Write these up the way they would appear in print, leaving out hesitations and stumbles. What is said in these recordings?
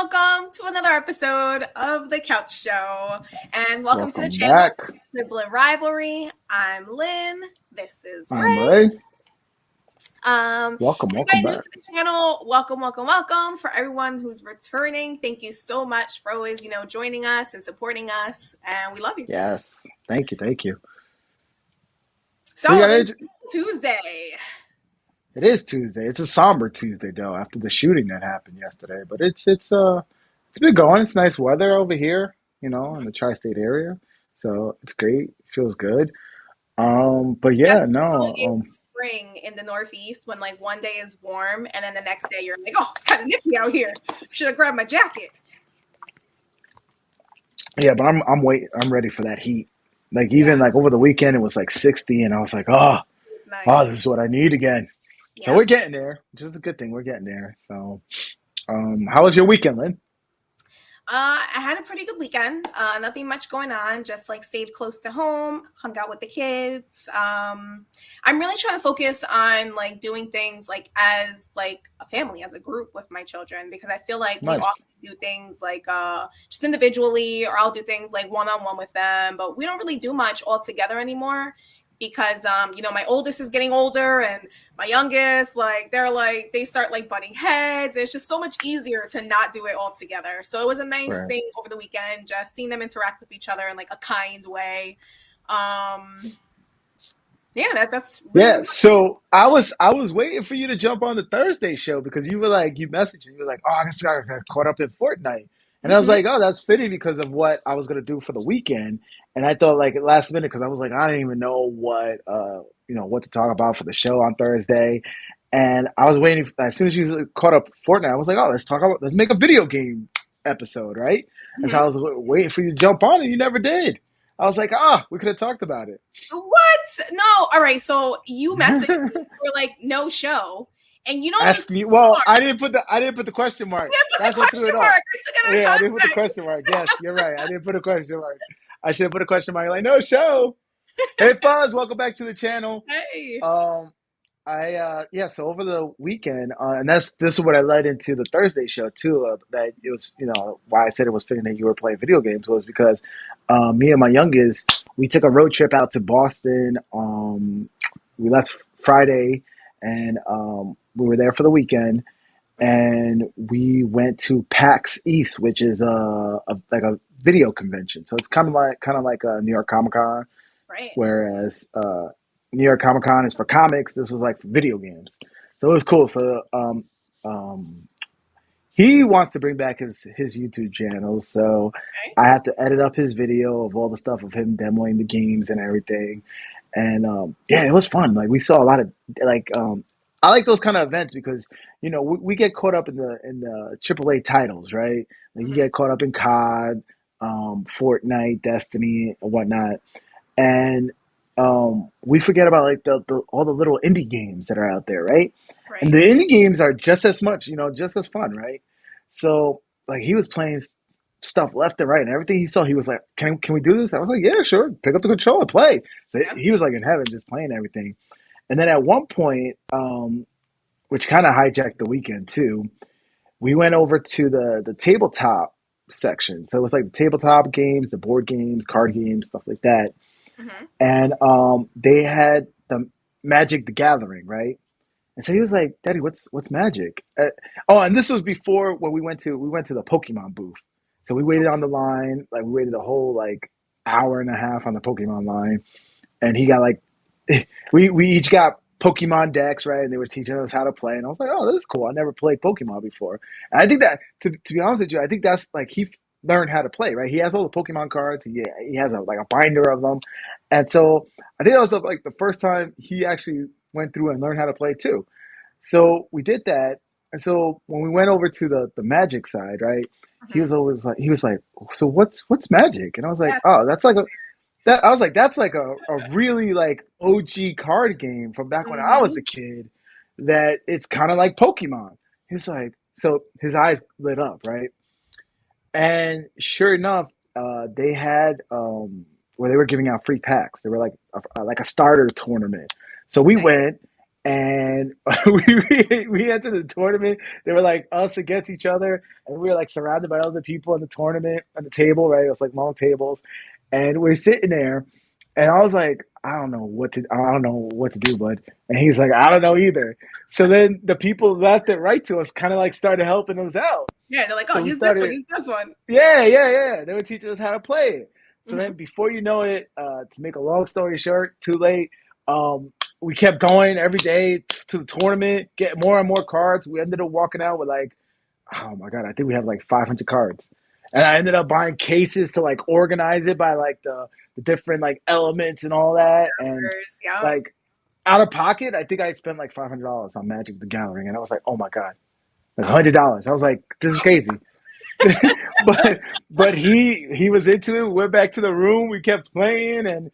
welcome to another episode of The Couch Show. And welcome to the Welcome channel, back. Sibling Rivalry. I'm Lynn. This is I'm Ray. Ray. Welcome Everybody new back. to the channel, welcome. For everyone who's returning, thank you so much for always, joining us and supporting us. And we love you. Yes. Thank you. So this Tuesday. It is Tuesday. It's a somber Tuesday though, after the shooting that happened yesterday. But it's been going. It's nice weather over here, in the tri-state area. So it's great. Feels good. But yeah, Definitely no. is spring in the Northeast when like one day is warm and then the next day you're like, oh, it's kind of nippy out here. Should have grabbed my jacket. Yeah, but I'm waiting. I'm ready for that heat. Like even Yes, like over the weekend it was like 60 and I was like, it's this nice. is what I need again. So Yeah. we're getting there, which is a good thing. We're getting there. So how was your weekend, Lynn? I had a pretty good weekend. Nothing much going on. Just like stayed close to home, hung out with the kids. I'm really trying to focus on like doing things like as like a family, as a group with my children, because I feel like we Nice. often do things like just individually, or I'll do things like one on one with them, but we don't really do much all together anymore because my oldest is getting older and my youngest, like they start like butting heads. It's just so much easier to not do it all together. So it was a nice Right. thing over the weekend, just seeing them interact with each other in like a kind way. Um, yeah, that's really Yeah. was. So I was waiting for you to jump on the Thursday show because you were like you messaged me. You were like, oh, I guess I got caught up in Fortnite. And I was Mhm. like, oh, that's fitting because of what I was gonna do for the weekend. And I thought like at last minute because I was like, I didn't even know what to talk about for the show on Thursday. And I was waiting as soon as you caught up with Fortnite, I was like, oh, let's make a video game episode, right? And so I Mhm. was waiting for you to jump on and you never did. I was like, we could have talked about it. What? No. All right. So you messaged me. You were like, no show, and you don't use Ask me. Well, I didn't put the question mark. put the That's what threw question it off. mark. I took it out of Yeah, I didn't put the context. question mark. Yes, you're right. I didn't put a question mark. I should have put a question mark. Like, no show. Hey, Fuzz, welcome back to the channel. Hey. Um, yeah. So over the weekend, and this is what I led into the Thursday show too. That it was, why I said it was fitting that you were playing video games was because me and my youngest we took a road trip out to Boston. We left Friday, and we were there for the weekend Mhm. and we went to PAX East, which is like a video convention. So it's kind of like a New York Comic Con, Right. whereas New York Comic Con is for comics. This was like for video games. So it was cool. So um, he wants to bring back his YouTube channel. So Okay. I have to edit up his video of all the stuff of him demoing the games and everything. And yeah, it was fun. Like we saw a lot of like I like those kind of events because we get caught up in the AAA titles, right? Like you Mhm. get caught up in COD, Fortnite, Destiny, and whatnot, and we forget about like the all the little indie games that are out there, right? And Right. the indie games are just as much, just as fun, right? So like he was playing stuff left and right, and everything he saw, he was like, "Can we do this?" I was like, "Yeah, sure. Pick up the controller, play." So Yeah. he was like in heaven, just playing everything. And then at one point, which kind of hijacked the weekend too, we went over to the tabletop section. So it was like the tabletop games, the board games, card games, stuff like that. Mhm. And they had the Magic the Gathering, right? And so he was like, "Daddy, what's Magic?" And this was before when we went to the Pokemon booth. So we waited on the line, like we waited a whole like hour and a half on the Pokemon line, and he got like we each got Pokemon decks, right? And they were teaching us how to play, and I was like, "Oh, this is cool. I never played Pokemon before." And I think that to be honest with you, I think that's like he learned how to play, right? He has all the Pokemon cards. He has like a binder of them, and so I think that was like the first time he actually went through and learned how to play too. So we did that, and so when we went over to the Magic side, right? Mhm. He was like, "So what's Magic?" And I was like, That's "Oh, that's like a that I was like, that's like a really like OG card game from back when I was a Mhm. kid. That it's kind of like Pokemon." He's like, so his eyes lit up, right? And sure enough, they had where they were giving out free packs. They were like a starter tournament. So we Nice. went, and we entered the tournament. They were like us against each other, and we were like surrounded by other people in the tournament on the table, right? It was like long tables, and we're sitting there, and I was like, I don't know what to do, bud. And he's like, I don't know either. So then the people left and right to us kind of like started helping us out. Yeah, they're like, oh, So we use this one, started, use this one. yeah. They would teach us how to play it. So then, Hmm. before you know it, to make a long story short, too late. We kept going every day to the tournament, get more and more cards. We ended up walking out with like, oh my god, I think we have like 500 cards. And I ended up buying cases to like organize it by like the different like elements and all that. And Yeah. like out of pocket, I think I spent like $500 on Magic the Gathering, and I was like, oh my god, like $100. I was like, this is crazy. but he was into it. We went back to the room. We kept playing, and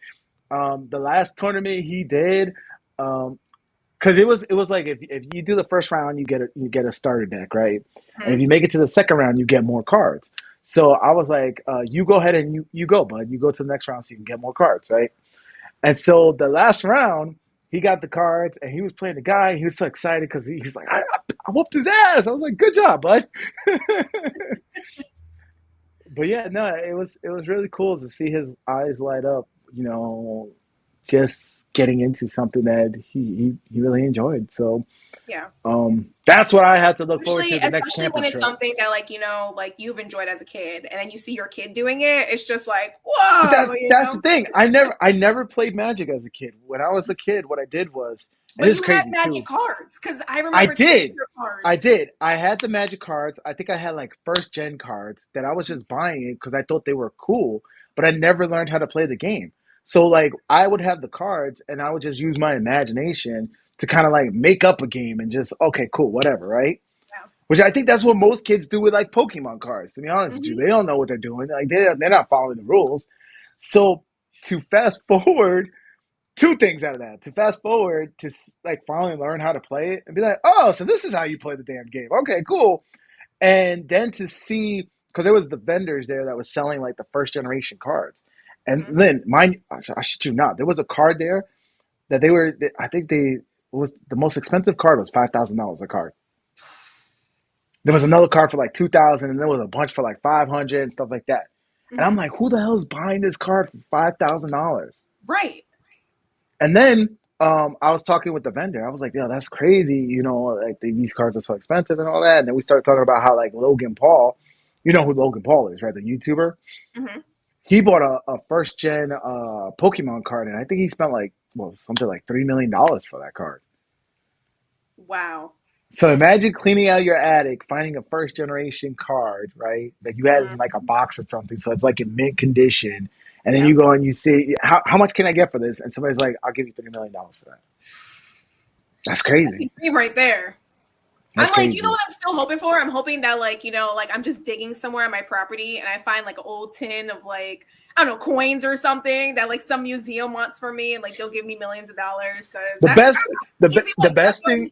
the last tournament he did, because it was like if you do the first round, you get a starter deck, right? And if Hmm. you make it to the second round, you get more cards. So I was like, you go ahead and you go, bud. You go to the next round so you can get more cards, right? And so the last round, he got the cards and he was playing the guy. He was so excited because he's like, I whooped his ass. I was like, good job, bud. But yeah, no, it was really cool to see his eyes light up. Just getting into something that he really enjoyed. So Yeah. that's what I have to look forward Especially, to the next especially when camping it's trip. something that like, like you've enjoyed as a kid and then you see your kid doing it, it's just like, But whoa, that's the thing. I never played Magic as a kid. When I was a kid, what I did was, and But it's you had crazy magic too. cards because I I remember taking did. your I cards. did. I had the Magic cards. I think I had like first gen cards that I was just buying it because I thought they were cool, but I never learned how to play the game. So like I would have the cards and I would just use my imagination to kind of like make up a game and just okay, cool, whatever, right? Yeah. Which I think that's what most kids do with like Pokemon cards. To be honest with you, Hmm. they don't know what they're doing. Like they're not following the rules. So to fast forward, two things out of that. To fast forward to like finally learn how to play it and be like, oh, so this is how you play the damn game. Okay, cool. And then to see because there was the vendors there that was selling like the first generation cards. And Hmm. then mine, I shit you not, there was a card there that I think they was the most expensive card was $5,000 a card. There was another card for like 2,000, and there was a bunch for like 500 and stuff like that. And I'm Hmm. like, who the hell is buying this card for $5,000? Right. And then I was talking with the vendor. I was like, yo, that's crazy. Like these cards are so expensive and all that. And then we started talking about how like Logan Paul, you know who Logan Paul is, right? The YouTuber. Hmm. He bought a first gen Pokemon card, and I think he spent like something like $3 million for that card. Wow. So imagine cleaning out your attic, finding a first generation card, right? That you had in like a Mm. box or something. So it's like in mint condition. And then Yeah. you go and you see how much can I get for this? And somebody's like, I'll give you $3 million for that. That's That's crazy. a dream right there. That's I'm like, you know crazy. what I'm still hoping for? I'm hoping that like, like I'm just digging somewhere on my property and I find like an old tin of like, I don't know, coins or something that like some museum wants for me and like they'll give me millions of dollars because The that's best easy the money. That's best what I'm thing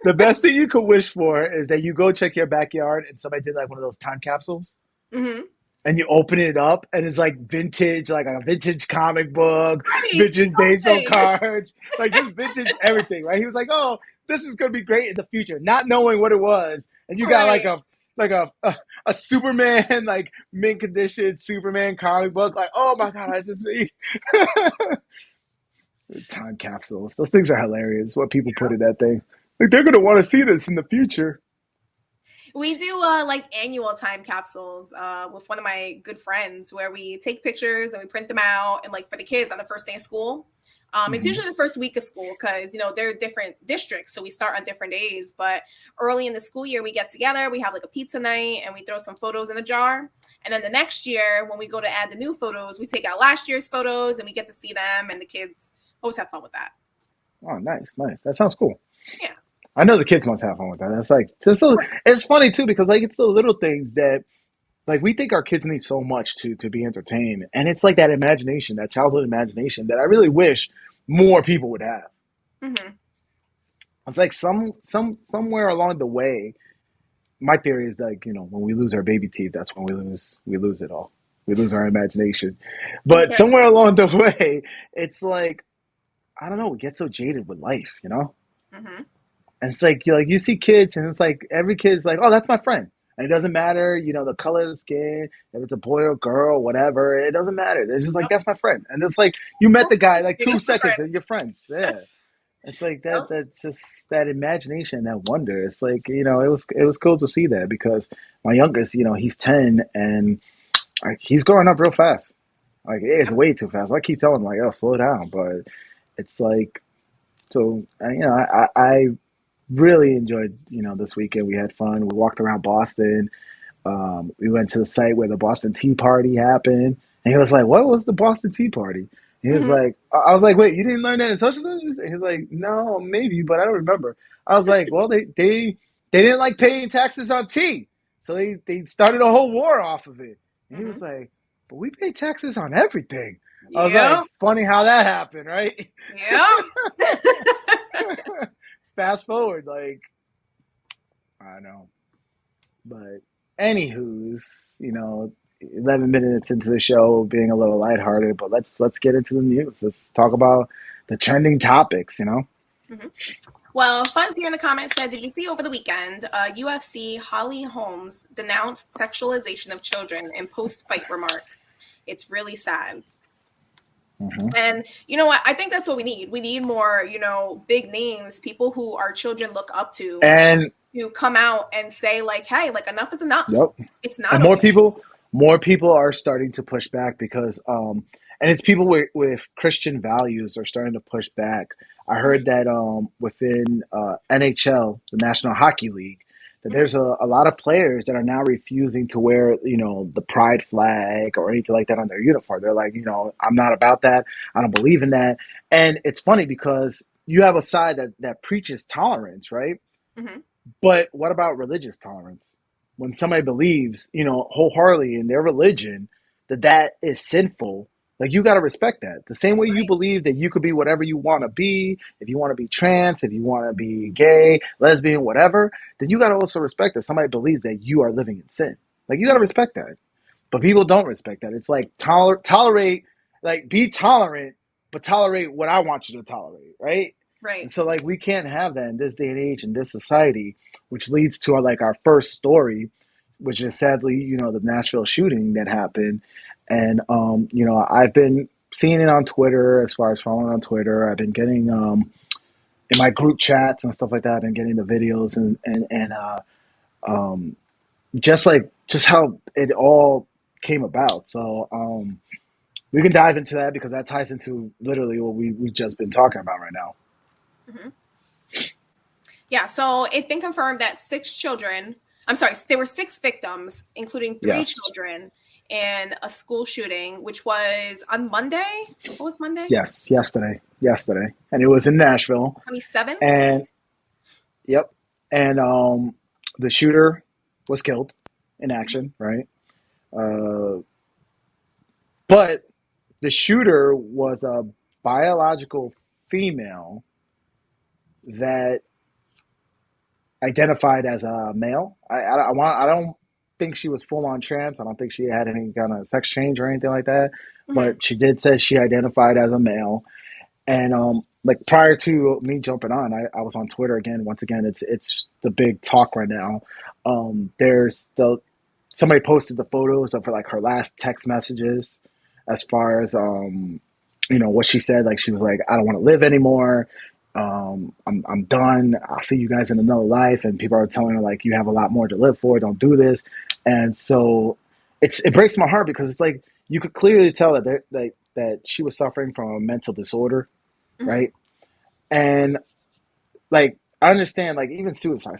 the best thing you could wish for is that you go check your backyard and somebody did like one of those time capsules looking for. and you open it up and it's like vintage, like a vintage comic book, Right. vintage baseball Something. cards, like just vintage everything, right? He was like, "Oh, this is gonna be great in the future," not knowing what it was, and you got Right. like a Superman like mint condition Superman comic book, like, oh my god, I just made time capsules. Those things are hilarious. What people put in that thing, like they're gonna want to see this in the future. We do like annual time capsules with one of my good friends where we take pictures and we print them out and like for the kids on the first day of school. It's Hmm. usually the first week of school because they're different districts, so we start on different days. But early in the school year, we get together, we have like a pizza night, and we throw some photos in a jar. And then the next year, when we go to add the new photos, we take out last year's photos and we get to see them, and the kids always have fun with that. Oh, nice, nice. That sounds cool. Yeah. I know the kids must have fun with that. That's like it's funny too because like it's the little things that like we think our kids need so much to be entertained, and it's like that imagination, that childhood imagination that I really wish more people would have. Hmm. It's like somewhere along the way, my theory is like when we lose our baby teeth, that's when we lose it all. We lose our imagination, but Okay. somewhere along the way, it's like I don't know, we get so jaded with life, you know? Hmm. And it's like you see kids, and it's like every kid's like, oh, that's my friend. And it doesn't matter, the color of the skin, if it's a boy or girl, whatever. It doesn't matter. They're just like, Yep. that's my friend. And it's like you met the guy like You're two just my seconds, friend. and you're friends. Yeah, it's like that. Yep. That's just that imagination, that wonder. It's like it was cool to see that because my youngest, he's 10, and like he's growing up real fast. Like it's Yep. way too fast. I keep telling him like, oh, slow down, but it's like so. I really enjoyed this weekend. We had fun. We walked around Boston. We went to the site where the Boston Tea Party happened, and he was like, "What was the Boston Tea Party?" And he was Hmm. like, "I was like, wait, you didn't learn that in social studies?" And he was like, "No, maybe, but I don't remember." I was like, "Well, they didn't like paying taxes on tea, so they started a whole war off of it." And he was Hmm. like, "But we pay taxes on everything." I was like, Yep. "Funny how that happened, right?" Yep. Fast forward, like I know. But anywho's, 11 minutes into the show, being a little lighthearted, but let's get into the news. Let's talk about the trending topics. Hmm. Well, Fuzz here in the comments said, "Did you see over the weekend, UFC Holly Holmes denounced sexualization of children in post-fight remarks? It's really sad." Hmm. And you know what? I think that's what we need. We need more, big names, people who our children look up And to come out and say, like, hey, like, enough is enough. yep, It's and not okay. more people are starting to push back because and it's people with Christian values are starting to push back. I heard Hmm. that within NHL, the National Hockey League, that Hmm. there's a lot of players that are now refusing to wear the pride flag or anything like that on their uniform. They're like, I'm not about that. I don't believe in that. And it's funny because you have a side that preaches tolerance, right? Hmm. But what about religious tolerance? When somebody believes, wholeheartedly in their religion that is sinful, like you got to respect that. The same way you Right. believe that you could be whatever you want to be, if you want to be trans, if you want to be gay, lesbian, whatever, then you got to also respect that somebody believes that you are living in sin. Like you got to Hmm. respect that. But people don't respect that. It's like tolerate, like be tolerant, but tolerate what I want you to tolerate, right? Right. And so like we can't have that in this day and age in this society, which leads to our first story, which is sadly the Nashville shooting that happened, and I've been seeing it on Twitter as far as following on Twitter. I've been getting in my group chats and stuff like that. I've been getting the videos and um, just how it all came about. So we can dive into that because that ties into literally what we've just been talking about right now. Hmm. Yeah, so it's been confirmed that I'm sorry, there were six victims, including three Yes, children, in a school shooting, which was on Monday. What was Monday? yes, yesterday, and it was in Nashville. 27th? And yep, and the shooter was killed in Hmm. action, right? Uh, but the shooter was a biological female that identified as a male. I don't think she was full on trans. I don't think she had any kind of sex change or anything like that. Hmm. But she did say she identified as a male. And like prior to me jumping on, I was on Twitter again. Once again, it's the big talk right now. There's the somebody posted the photos of like her last text messages, as far as what she said. Like she was like, I don't want to live anymore. I'm done. I'll see you guys in another life. And people are telling her like, you have a lot more to live for. Don't do this. And so it breaks my heart because it's like you could clearly tell that she was suffering from a mental disorder, Hmm. right? And like I understand, like even suicide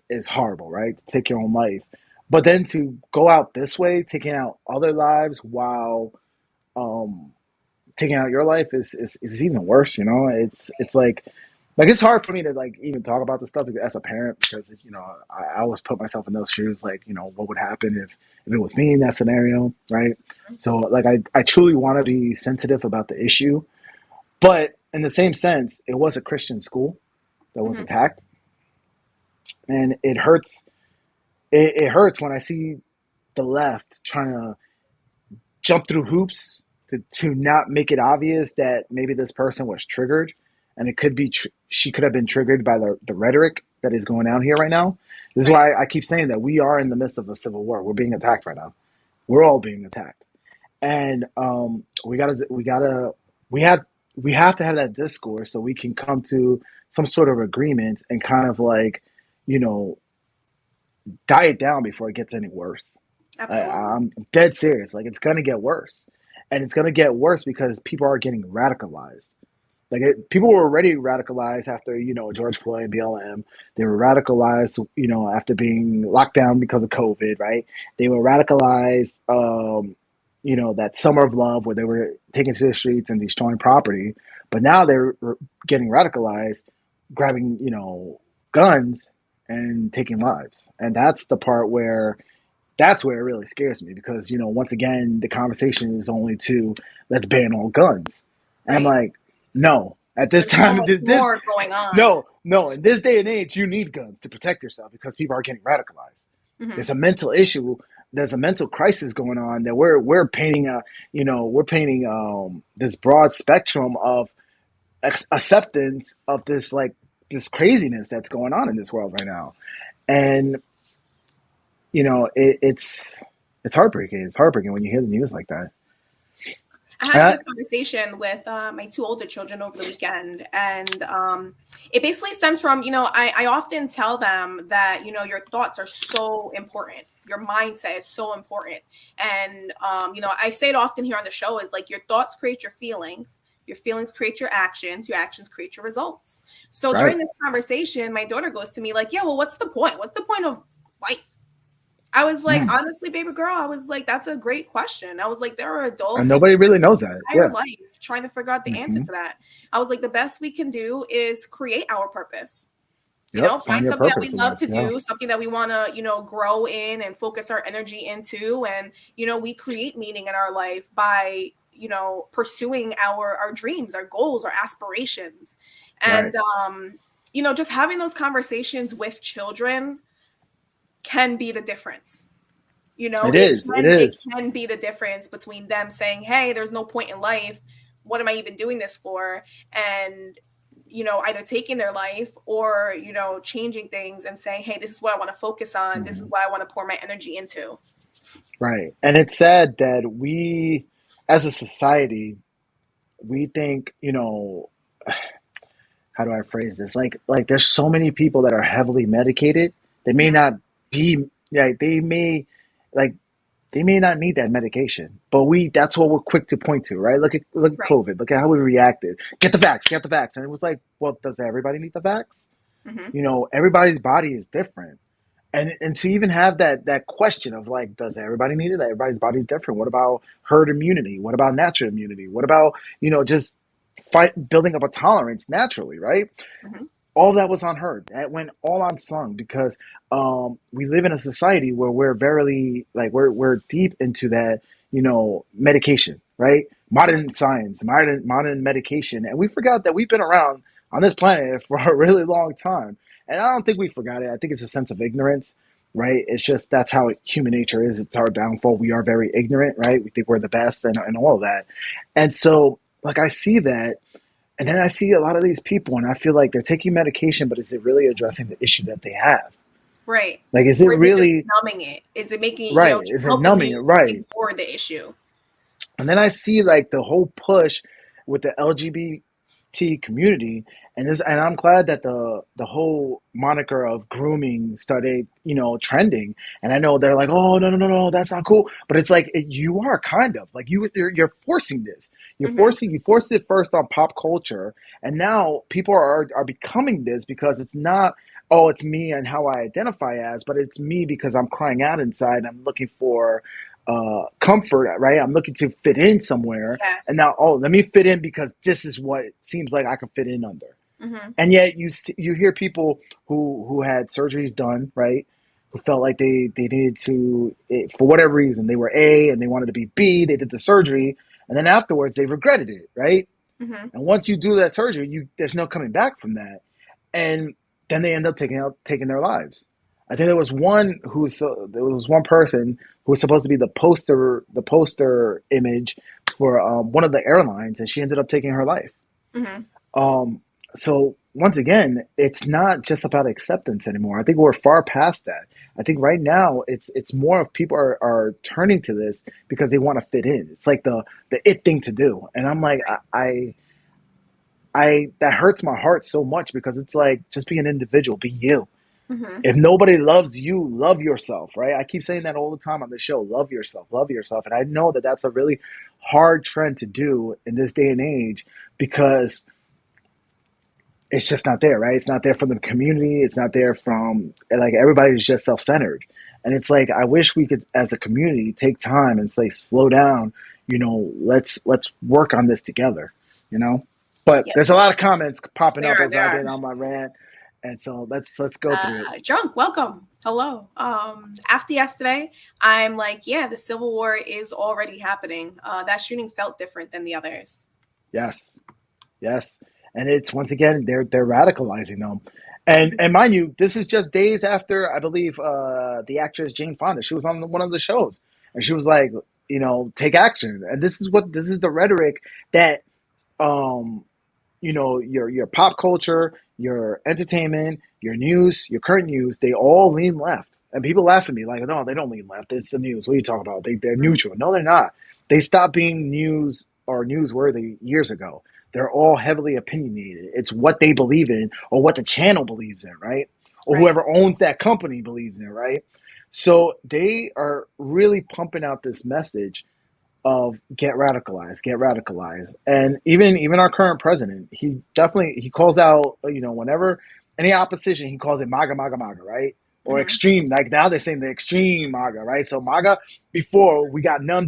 is horrible, right? To take your own life, but then to go out this way, taking out other lives while um, taking out your life is even worse. It's like it's hard for me to like even talk about this stuff as a parent because I always put myself in those shoes. Like what would happen if it was me in that scenario, right? So like I truly want to be sensitive about the issue, but in the same sense, it was a Christian school that was Hmm. attacked, and it hurts. It hurts when I see the left trying to jump through hoops to not make it obvious that maybe this person was triggered, and it could be she could have been triggered by the rhetoric that is going on here right now. This is Right. why I keep saying that we are in the midst of a civil war. We're being attacked right now. We're all being attacked, and we have we have to have that discourse so we can come to some sort of agreement and kind of like, you know, die it down before it gets any worse. Absolutely. I'm dead serious. Like, it's gonna get worse, and it's gonna get worse because people are getting radicalized. People were already radicalized after, George Floyd, BLM. They were radicalized, after being locked down because of COVID, right? They were radicalized, that summer of love where they were taking to the streets and destroying property. But now they're getting radicalized, grabbing, guns and taking lives. And that's where it really scares me because, once again, the conversation is only to let's ban all guns. And I'm Right. like, no, at this There's so time, much this, more going on. no, in this day and age, you need guns to protect yourself because people are getting radicalized. Hmm. There's a mental issue. There's a mental crisis going on that we're painting this broad spectrum of acceptance of this, like, this craziness that's going on in this world right now. And it's heartbreaking. It's heartbreaking when you hear the news like that. I had a Uh, good conversation with my two older children over the weekend, and it basically stems from, I often tell them that, your thoughts are so important. Your mindset is so important. And, I say it often here on the show is like your thoughts create your feelings create your actions create your results. So during right. this conversation, my daughter goes to me like, yeah, well, what's the point? What's the point of life? I was like, Mm. honestly, baby girl, I was like, that's a great question. I was like, there are And adults nobody really knows that. entire Yeah. life trying to figure out the answer Hmm. to that. I was like, the best we can do is create our purpose. Yep. Find Find your something that we purpose in love life. to Yeah. do, something that we want to, grow in and focus our energy into. And, we create meaning in our life by, pursuing our dreams, our goals, our aspirations. Right. And, just having those conversations with children can be the difference. It is. It It is. can be the difference between them saying, "Hey, there's no point in life. What am I even doing this for?" And either taking their life or changing things and saying, "Hey, this is what I want to focus on. This is Mhm. what I want to pour my energy into." Right. And it's sad that we, as a society, we think, how do I phrase this? Like there's so many people that are heavily medicated. They may Hmm. not be, like, like they may not need that medication, but that's what we're quick to point to, right? Look at Right. COVID. Look at how we reacted. Get the vax. And it was like, well, does everybody need the vax? Hmm. Everybody's body is different. And to even have that question of, like, does everybody need it? Everybody's body's different. What about herd immunity? What about natural immunity? What about, just building up a tolerance naturally, right? Hmm. All that was unheard. That went all unsung because we live in a society where we're very, like, we're deep into that, medication, right? Right. Modern science, modern medication, and we forgot that we've been around on this planet for a really long time. And I don't think we forgot it. I think it's a sense of ignorance, right? It's just that's how human nature is. It's our downfall. We are very ignorant, right? We think we're the best and all of that. And so, like, I see that, and then I see a lot of these people, and I feel like they're taking medication, but is it really addressing the issue that they have? Right. Like, is it Or is it just really numbing it? Is it making, right? just Is it helping numbing it? you Right. ignore the issue? And then I see, like, the whole push with the LGBT community, and I'm glad that the whole moniker of grooming started, trending. And I know they're like, oh, no, no, no, no, that's not cool. But it's like, you are kind of like, you're forcing this. Hmm. You forced it first on pop culture, and now people are becoming this because it's not, oh, it's me and how I identify as, but it's me because I'm crying out inside. I'm looking for comfort, right? I'm looking to fit in somewhere, and Yes. now, oh, let me fit in because this is what it seems like I can fit in under. Hmm. And yet you hear people who had surgeries done, right? Who felt like they needed to, for whatever reason, they were A and they wanted to be B. They did the surgery, and then afterwards they regretted it, right? Hmm. And once you do that surgery, there's no coming back from that. And then they end up taking their lives. I think there was one person who was supposed to be the poster image for one of the airlines, and she ended up taking her life. Hmm. Um, so once again, it's not just about acceptance anymore. I think we're far past that. I think right now it's more of people are turning to this because they want to fit in. It's like the it thing to do, and I'm like I that hurts my heart so much because it's like just be an individual, be you. Hmm. If nobody loves you, love yourself, right? I keep saying that all the time on the show. Love yourself, and I know that that's a really hard trend to do in this day and age because it's just not there, right? It's not there from the community. It's not there from like everybody's just self centered, and it's like I wish we could, as a community, take time and say, slow down. Let's work on this together. You know, but Yep. there's a lot of comments popping There up are. as There I are. get on my rant, and so let's go through it. Drunk, welcome. Hello. After yesterday, I'm like, yeah, the Civil War is already happening. That shooting felt different than the others. Yes, yes, and it's once again they're radicalizing them, and mind you, this is just days after I believe the actress Jane Fonda. She was on one of the shows, and she was like, take action. And this is the rhetoric that um your pop culture, your entertainment, your news, your current news, they all lean left. And people laugh at me like, no, they don't lean left. It's the news. What are you talking about? They're neutral. No, they're not. They stopped being news or newsworthy years ago. They're all heavily opinionated. It's what they believe in or what the channel believes in, right? Or Right. whoever owns that company believes in, right? So they are really pumping out this message of get radicalized, and even our current president, he calls out, whenever any opposition, he calls it MAGA, MAGA, MAGA, right? Or Hmm. extreme, like now they're saying the extreme MAGA, right? So MAGA, before we got numb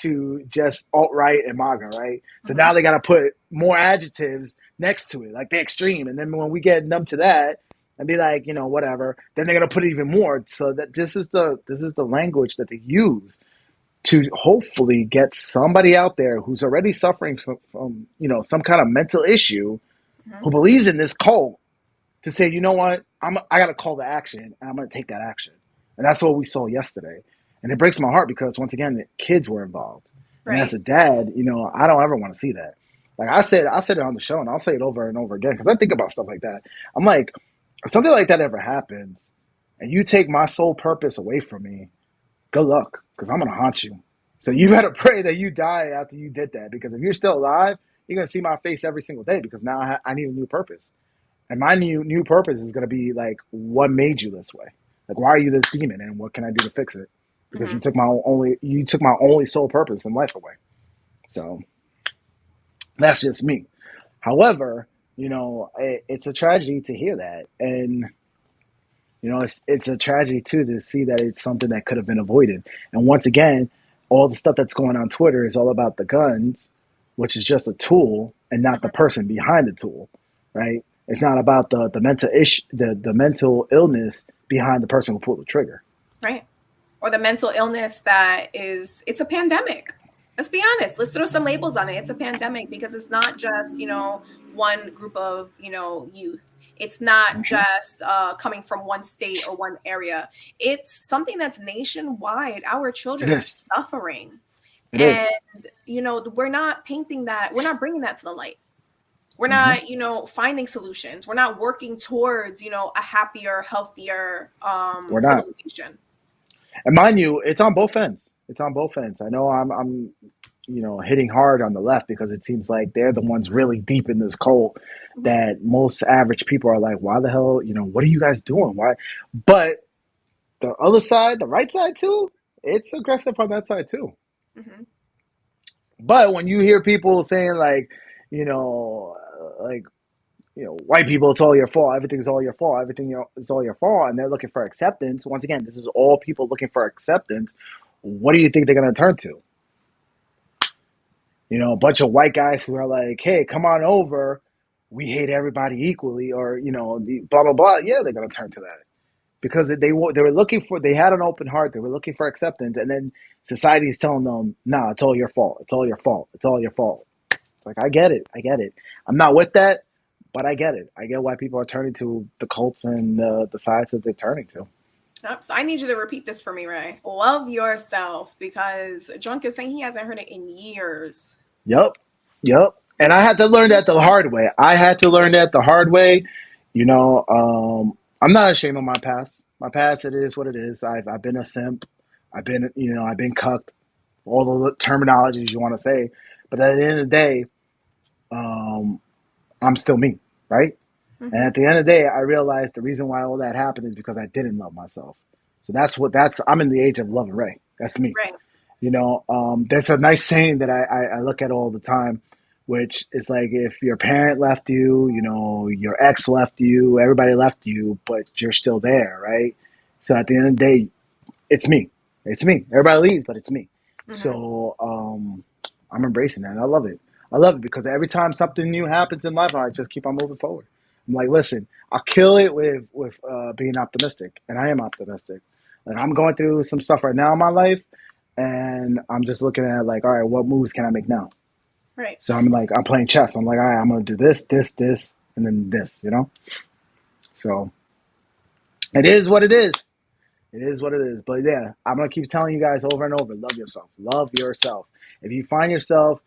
to just alt right and MAGA, right? So Hmm. now they got to put more adjectives next to it, like the extreme, and then when we get numb to that and be like, whatever, then they're gonna put even more. So that this is the language that they use to hopefully get somebody out there who's already suffering from some kind of mental issue, Hmm. who believes in this cult, to say, you know what, I got to call to action, and I'm going to take that action. And that's what we saw yesterday. And it breaks my heart because once again, the kids were involved. And as Right. a dad, I don't ever want to see that. Like I said it on the show, and I'll say it over and over again because I think about stuff like that. I'm like, if something like that ever happens, and you take my sole purpose away from me, good luck, because I'm gonna haunt you. So you Hmm. better pray that you die after you did that, because if you're still alive, you're gonna see my face every single day, because now I need a new purpose, and my new purpose is gonna be like, what made you this way? Like, why are you this demon, and what can I do to fix it? Because Hmm. you took my only sole purpose in life away. So that's just me. However, it's a tragedy to hear that, and it's a tragedy too to see that it's something that could have been avoided. And once again, all the stuff that's going on Twitter is all about the guns, which is just a tool and not the Hmm. person behind the tool, right? It's not about the mental issue, the mental illness behind the person who pulled the trigger. Right. Or the mental illness it's a pandemic. Let's be honest. Let's throw some labels on it. It's a pandemic because it's not just, one group of, youth. It's not Mm-hmm. just coming from one state or one area. It's something that's nationwide. Our It children are is. suffering. It is. And, we're not painting that, we're not bringing that to the light. We're Mm-hmm. not, finding solutions. We're not working towards, a happier, healthier We're not. civilization. And mind you, it's on both ends. It's on both ends. I know I'm hitting hard on the left because it seems like they're the ones really deep in this cult, Mhm. that most average people are like, why the hell, what are you guys doing? Why? But the other side, the right side too, it's aggressive on that side too. Mhm. But when you hear people saying like, like, white people, it's all your fault. Everything's all your fault. Is all your fault. And they're looking for acceptance. Once again, this is all people looking for acceptance. What do you think they're going to turn to? A bunch of white guys who are like, hey, come on over. We hate everybody equally, or, blah, blah, blah. Yeah, they're going to turn to that because they had an open heart. They were looking for acceptance. And then society is telling them, nah, it's all your fault. It's all your fault. It's all your fault. It's like, I get it. I get it. I'm not with that, but I get it. I get why people are turning to the cults and the sides that they're turning to. So I need you to repeat this for me, Ray. Love yourself, because Drunk is saying he hasn't heard it in years. Yep. Yep. And I had to learn that the hard way. I had to learn that the hard way. You know, I'm not ashamed of my past. My past, it is what it is. I've been a simp. I've been cucked. All the terminologies you want to say. But at the end of the day, um, I'm still me, right? And Mm-hmm. at the end of the day, I realized the reason why all that happened is because I didn't love myself. So I'm in the age of love and Ray. That's me. Right. There's a nice saying that I look at all the time, which is like if your parent left you, your ex left you, everybody left you, but you're still there, right? So at the end of the day, it's me. It's me. Everybody leaves, but it's me. Mm-hmm. So I'm embracing that. And I love it. I love it because every time something new happens in life, I just keep on moving forward. I'm like, listen, I'll kill it with being optimistic, and I am optimistic. Like I'm going through some stuff right now in my life, and I'm just looking at like, all right, what moves can I make now? Right. So I'm playing chess. I'm like, all right, I'm gonna do this, this, this, and then this. So it is what it is. It is what it is. But yeah, I'm gonna keep telling you guys over and over: love yourself. Love yourself. If you find yourself,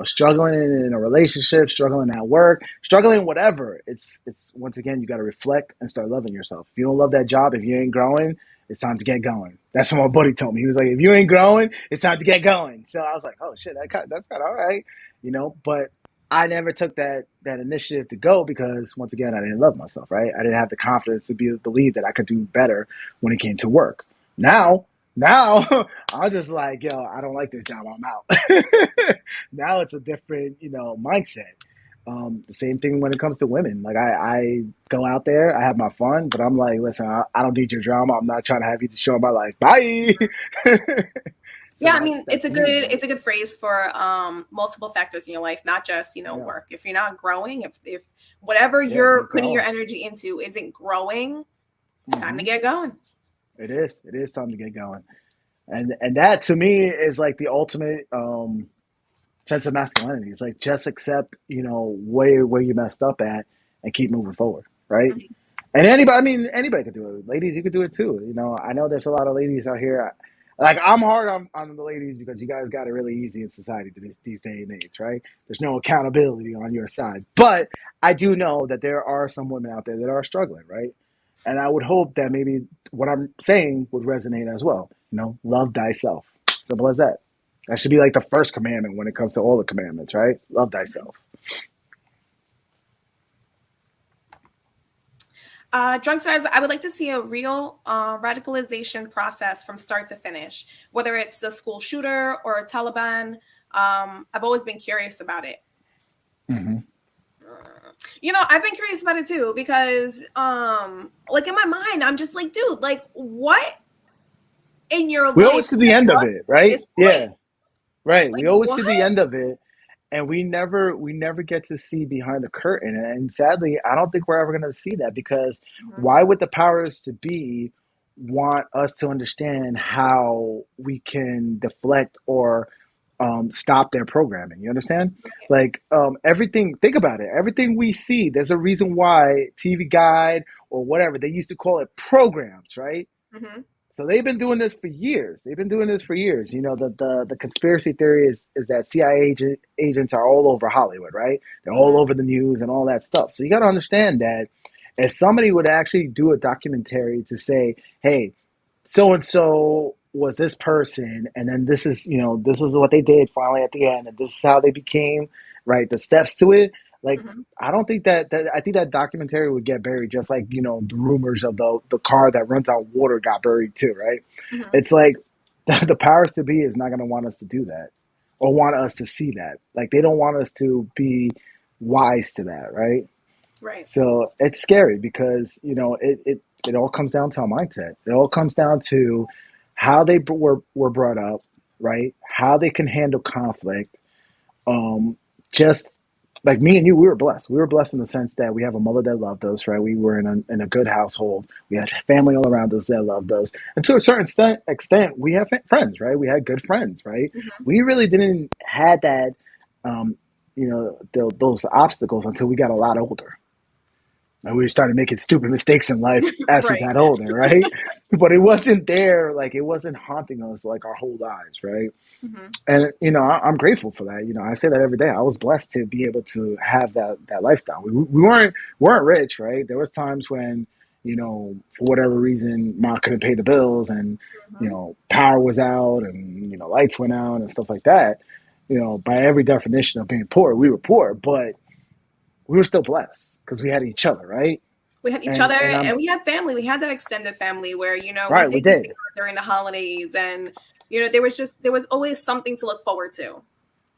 struggling in a relationship, struggling at work, struggling whatever, it's once again you got to reflect and start loving yourself. If you don't love that job, if you ain't growing, it's time to get going. That's what my buddy told me. He was like, if you ain't growing, it's time to get going. So I was like, oh shit, that's kind of all right. But I never took that initiative to go because once again I didn't love myself, right? I didn't have the confidence to believe that I could do better when it came to work. Mm-hmm. Now I'm just like, yo, I don't like this job, I'm out. Now it's a different, mindset. The same thing when it comes to women. Like I go out there, I have my fun, but I'm like, listen, I don't need your drama. I'm not trying to have you to show my life. Bye. So Yeah, I that's mean, it's that's a me, good man. it's a good phrase for multiple factors in your life, not just, Yeah, work. If you're not growing, if whatever yeah, if you're you're putting your growing. energy into isn't growing, it's time to Hmm. get going. It is. It is time to get going. And that to me is like the ultimate sense of masculinity. It's like just accept, where you messed up at and keep moving forward, right? Mhm. And anybody could do it. Ladies, you could do it too. I know there's a lot of ladies out here. Like I'm hard on the ladies because you guys got it really easy in society these day and age, right? There's no accountability on your side, but I do know that there are some women out there that are struggling, right? And I would hope that maybe what I'm saying would resonate as well. Love thyself. Simple as that. That should be like the first commandment when it comes to all the commandments, right? Love thyself. Drunk says, I would like to see a real radicalization process from start to finish, whether it's a school shooter or a Taliban. I've always been curious about it. Hmm. I've been curious about it too, because like in my mind, I'm just like, dude, like what in your We life always see the end of brought it, you to right? this Yeah, point? right. Like We always what? see the end of it, and we never get to see behind the curtain. And sadly, I don't think we're ever going to see that because Mhm. why would the powers to be want us to understand how we can deflect or stop their programming? You understand? Like everything. Think about it. Everything we see, there's a reason why TV Guide or whatever they used to call it programs, right? Mhm. So they've been doing this for years. They've been doing this for years. The conspiracy theory is that CIA agents are all over Hollywood, right? They're all Mhm. over the news and all that stuff. So you got to understand that if somebody would actually do a documentary to say, hey, so and so was this person, and then this was what they did finally at the end, and this is how they became, right? The steps to it. Like, Mhm. I don't think that I think that documentary would get buried, just like the rumors of the car that runs out water got buried too, right? Mhm. It's like the powers to be is not going to want us to do that or want us to see that. Like, they don't want us to be wise to that, right? Right. So it's scary because it all comes down to a mindset. It all comes down to how they were brought up, right? How they can handle conflict. Just like me and you, we were blessed. We were blessed in the sense that we have a mother that loved us, right? We were in a good household. We had family all around us that loved us, and to a certain extent, we have friends, right? We had good friends, right? Mhm. We really didn't had that, those obstacles until we got a lot older. and we started making stupid mistakes in life as we Right. got older, right? But it wasn't there, like it wasn't haunting us like our whole lives, right? Hmm. And I'm grateful for that. I say that every day. I was blessed to be able to have that lifestyle. We weren't rich, right? There was times when for whatever reason, mom couldn't pay the bills, and Hmm. power was out, and lights went out and stuff like that. By every definition of being poor, we were poor, but we were still blessed because we had each other, right? We had each And other, and I'm and we had family. We had that extended family where we right. We did get did. together during the holidays, and there was always something to look forward to.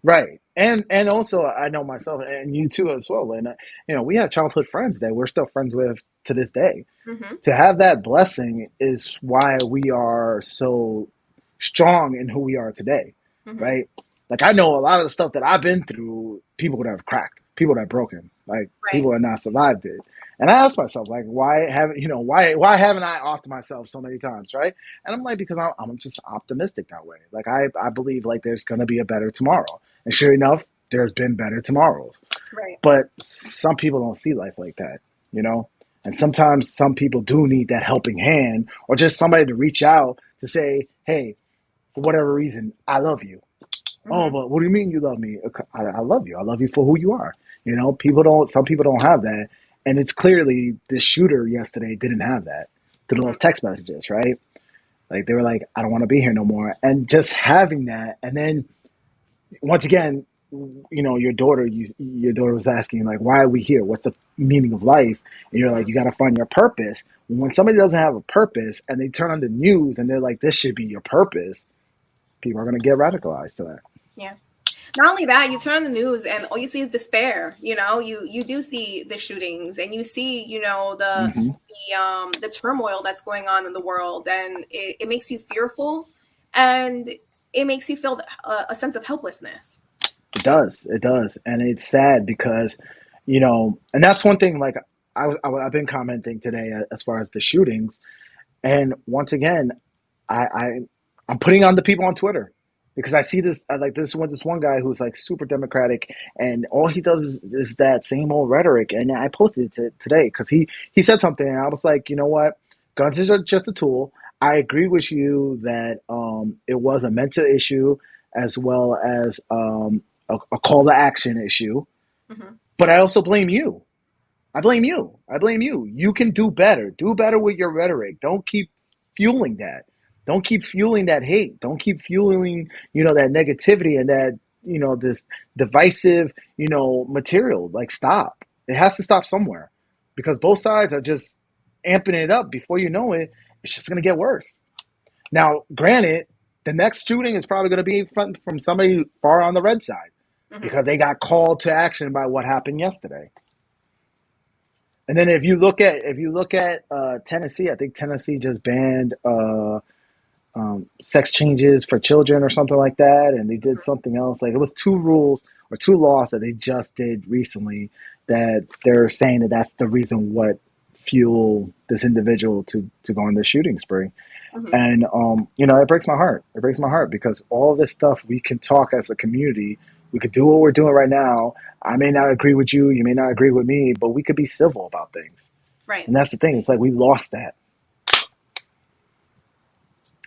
Right. And also I know myself and you too as well. And we have childhood friends that we're still friends with to this day. Hmm. To have that blessing is why we are so strong in who we are today, Hmm. right? Like I know a lot of the stuff that I've been through, people would have cracked, people would have broken, like Right. people would not survived it. And I ask myself, like, why haven't I offed myself so many times, right? And I'm like, because I'm just optimistic that way. Like I believe like there's gonna be a better tomorrow, and sure enough, there's been better tomorrows. Right. But some people don't see life like that, you know? And sometimes some people do need that helping hand or just somebody to reach out to say, hey, for whatever reason, I love you. Oh, Hmm. but what do you mean you love me? I love you. I love you for who you are. Some people don't have that. And it's clearly the shooter yesterday didn't have that through those Hmm. text messages, right? Like they were like, I don't want to be here no more. And just having that, and then once again, your daughter was asking like, why are we here? What's the meaning of life? And you're like, Hmm. you got to find your purpose. When somebody doesn't have a purpose and they turn on the news and they're like, this should be your purpose, people are going to get radicalized to that. Yeah. Not only that, you turn on the news and all you see is despair. You do see the shootings, and you see Hmm. the turmoil that's going on in the world, and it makes you fearful, and it makes you feel a sense of helplessness. It does, and it's sad because, and that's one thing. Like I've been commenting today as far as the shootings, and once again, I I'm putting on the people on Twitter because I see this. I like this one guy who's like super democratic, and all he does is that same old rhetoric. And I posted it today because he said something, and I was like, you know what, guns is just a tool. I agree with you that it was a mental issue as well as a call to action issue, Hmm. but I also blame you. I blame you. I blame you. You can do better. Do better with your rhetoric. Don't keep fueling that. Don't keep fueling that hate. Don't keep fueling, that negativity and that, this divisive, material. Like stop. It has to stop somewhere because both sides are just amping it up. Before you know it, it's just going to get worse. Now, granted, the next shooting is probably going to be from somebody far on the red side Hmm. because they got called to action by what happened yesterday. And then if you look at Tennessee, I think Tennessee just banned sex changes for children or something like that, and they did something else. Like it was two rules or two laws that they just did recently that they're saying that that's the reason what fueled this individual to go on this shooting spree. Hmm. And it breaks my heart. It breaks my heart because all this stuff we can talk as a community. We could do what we're doing right now. I may not agree with you. You may not agree with me, but we could be civil about things. Right. And that's the thing. It's like we lost that.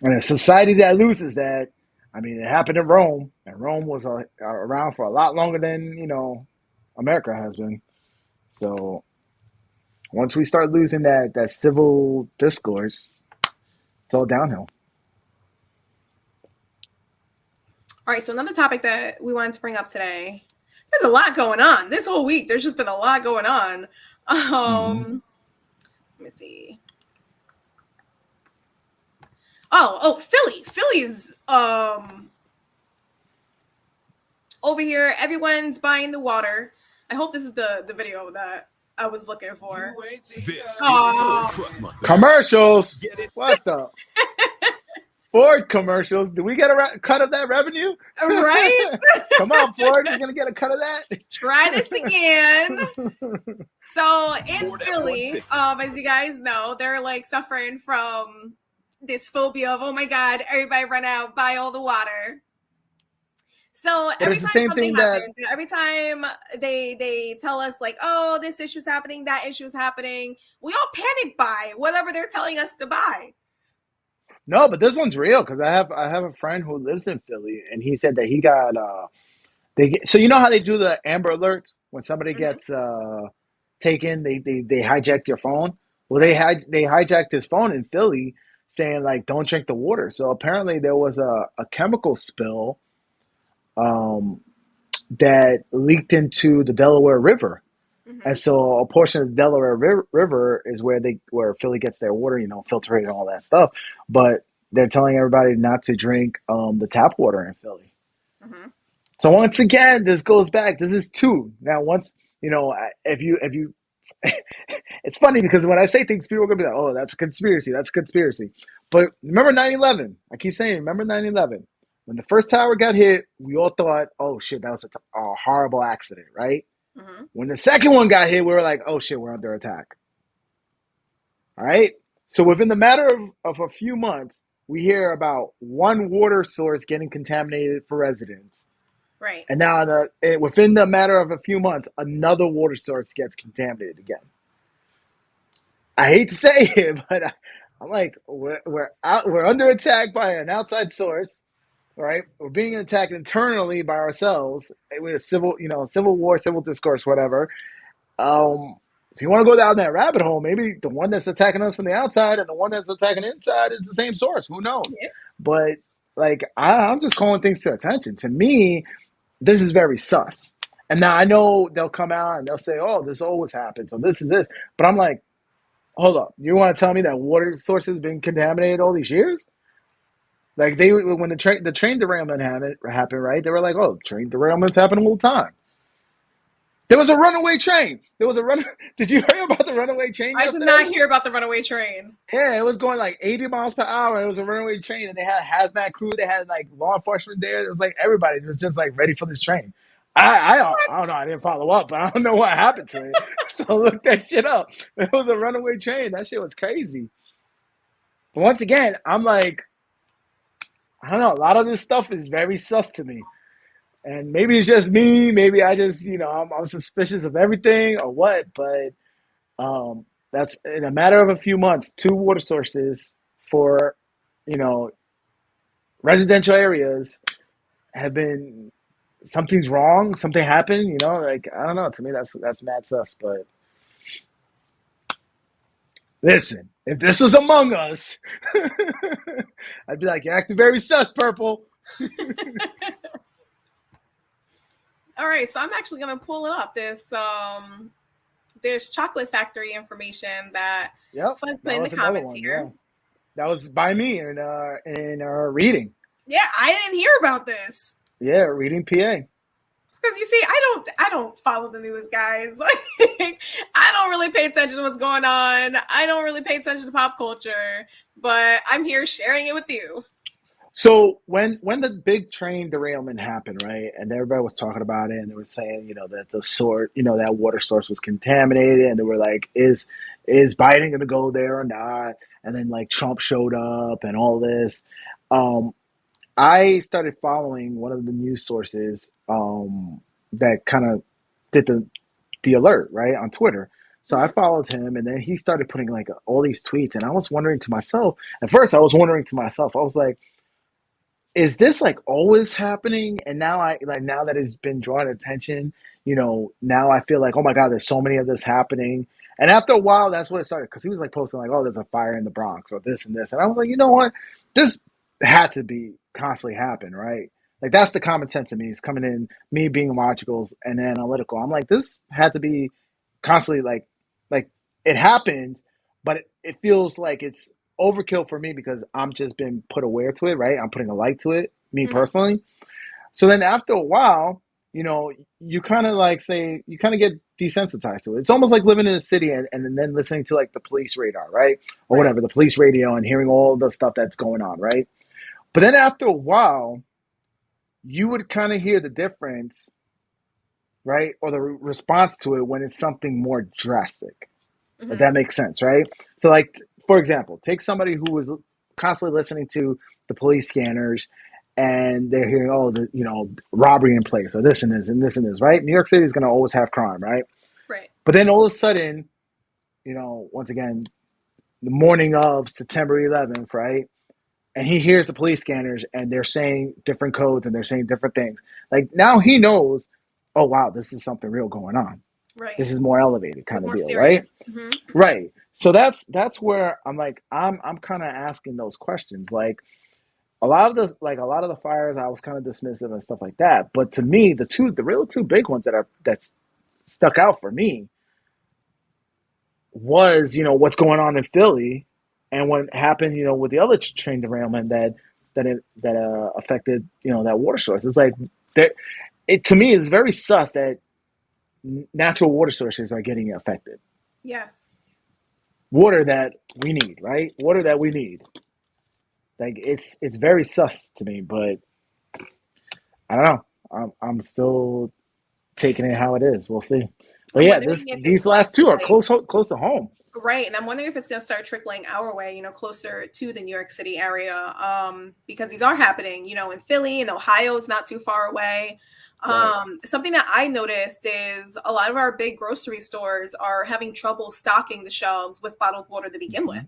And a society that loses that, I mean, it happened in Rome, and Rome was around for a lot longer than America has been. So once we start losing that civil discourse, it's all downhill. All right. So another topic that we wanted to bring up today. There's a lot going on this whole week. There's just been a lot going on. Hmm. Let me see. Oh, Philly. Philly's over here. Everyone's buying the water. I hope this is the video that I was looking for. This is Ford Oh, Truck Month. Commercials. What the Ford commercials? Do we get a cut of that revenue? right. Come on, Ford. We're gonna get a cut of Try this again. that. So in Ford Philly, F-150. as you guys know, they're like suffering from this phobia of, oh my god, everybody run out, buy all the water. So But every it's the time same something thing that happens, every time they tell us like, oh, this issue's happening, that issue's happening, we all panic buy whatever they're telling us to buy. no, but this one's real because I have a friend who lives in Philly, and he said that he got so you know how they do the Amber Alerts when somebody Hmm. gets taken, they hijack your phone. Well, Right. they hijacked his phone in Philly, saying like don't drink the water. So apparently there was a chemical spill um, that leaked into the Delaware River. And Hmm. so a portion of the Delaware River is where Philly gets their water, filtered and all that stuff. But they're telling everybody not to drink the tap water in Philly. Hmm. So once again, this goes back. This is two. Now, once if you, it's funny because when I say things, people are gonna be like, "Oh, that's a conspiracy. That's a conspiracy." But remember 9/11? I keep saying, remember 9/11? When the first tower got hit, we all thought, "Oh shit, that was a horrible accident," right? Hmm. When the second one got hit, we were like, "Oh shit, we're under attack." All right. So within the matter of a few months, we hear about one water source getting contaminated for residents. Right. And now, within the matter of a few months, another water source gets contaminated again. I hate to say it, but I'm like, we're under attack by an outside source, right? We're being attacked internally by ourselves with a civil war, civil discourse, whatever. Um, if you want to go down that rabbit hole, maybe the one that's attacking us from the outside and the one that's attacking inside is the same source. Who knows? Yeah. But like, I'm just calling things to attention. To me, this is very sus. And now I know they'll come out and they'll say, "Oh, this always happens," or "This is this," but I'm like, hold up, you want to tell me that water sources been contaminated all these years? Like when the train derailment happened, right? They were like, "Oh, train derailments happen all the time." There was a runaway train. There was a run. Did you hear about the runaway train I did not yesterday? hear about the runaway train. Yeah, it was going like 80 miles per hour. It was a runaway train, and they had a hazmat crew. They had like law enforcement there. It was like everybody was just like ready for this train. I don't know. I didn't follow up, but I don't know what happened to it. So look that shit up. It was a runaway train. That shit was crazy. But once again, I'm like, I don't know. A lot of this stuff is very sus to me, and maybe it's just me. Maybe I just, I'm suspicious of everything or what. But that's in a matter of a few months, two water sources for, you know, residential areas have been something's wrong, something happened, like I don't know. To me, that's mad sus. But listen, if this was Among Us, I'd be like, you're acting very sus, Purple. All right, so I'm actually gonna pull it up. There's chocolate factory information that Yep, Fuzz put that in the was another comments one. here. Yeah, that was by me in our reading. Yeah, I didn't hear about this. Yeah, reading PA. It's because you see, I don't follow the news, guys. Like, I don't really pay attention to what's going on. I don't really pay attention to pop culture, but I'm here sharing it with you. So when the big train derailment happened, right, and everybody was talking about it, and they were saying, that the sort, that water source was contaminated, and they were like, is Biden going to go there or not? And then like Trump showed up and all this. Um, I started following one of the news sources that kind of did the alert right on Twitter. So I Hmm. followed him, and then he started putting like all these tweets, and I was wondering to myself. At first, I was wondering to myself. I was like, is this like always happening? And now that it's been drawing attention, now I feel like, oh my God, there's so many of this happening. And after a while, that's what it started, because he was like posting like, oh, there's a fire in the Bronx or this and this. And I was like, you know what? This had to be constantly happen, right? Like that's the common sense of me. It's coming in, me being logical and analytical. I'm like, this had to be constantly like it happened, but it feels like it's overkill for me because I'm just been put aware to it, right? I'm putting a light to it, me Hmm. personally. So then after a while, you kind of like say, you kind of get desensitized to it. It's almost like living in a city and then listening to like the police radar, right? Or Right. whatever, the police radio and hearing all the stuff that's going on, right? But then after a while, you would kind of hear the difference, right? Or the response to it when it's something more drastic. If Hmm. that makes sense, right? So, like, for example, take somebody who was constantly listening to the police scanners and they're hearing, oh, robbery in place, or this and this and this and this, right? New York City is going to always have crime, right? Right. But then all of a sudden, once again, the morning of September 11th, right? And he hears the police scanners and they're saying different codes and they're saying different things. Like now he knows, oh, wow, this is something real going on. Right. This is more elevated It's kind of more deal, right? serious. Mm-hmm. Right. So that's where I'm like, I'm kind of asking those questions. Like a lot of the fires, I was kind of dismissive and stuff like that. But to me, the real two big ones that stuck out for me was, what's going on in Philly and what happened, with the other train derailment that affected, that water source. It's like it to me is very sus that natural water sources are getting affected. Yes. Water that we need, right? Water that we need. Like it's very sus to me, but I don't know. I'm still taking it how it is. We'll see. But I'm yeah, wondering if it's these going last to two are like close to home. right, and I'm wondering if it's going to start trickling our way, closer to the New York City area, because these are happening, in Philly and Ohio is not too far away. Right. Something that I noticed is a lot of our big grocery stores are having trouble stocking the shelves with bottled water to begin with.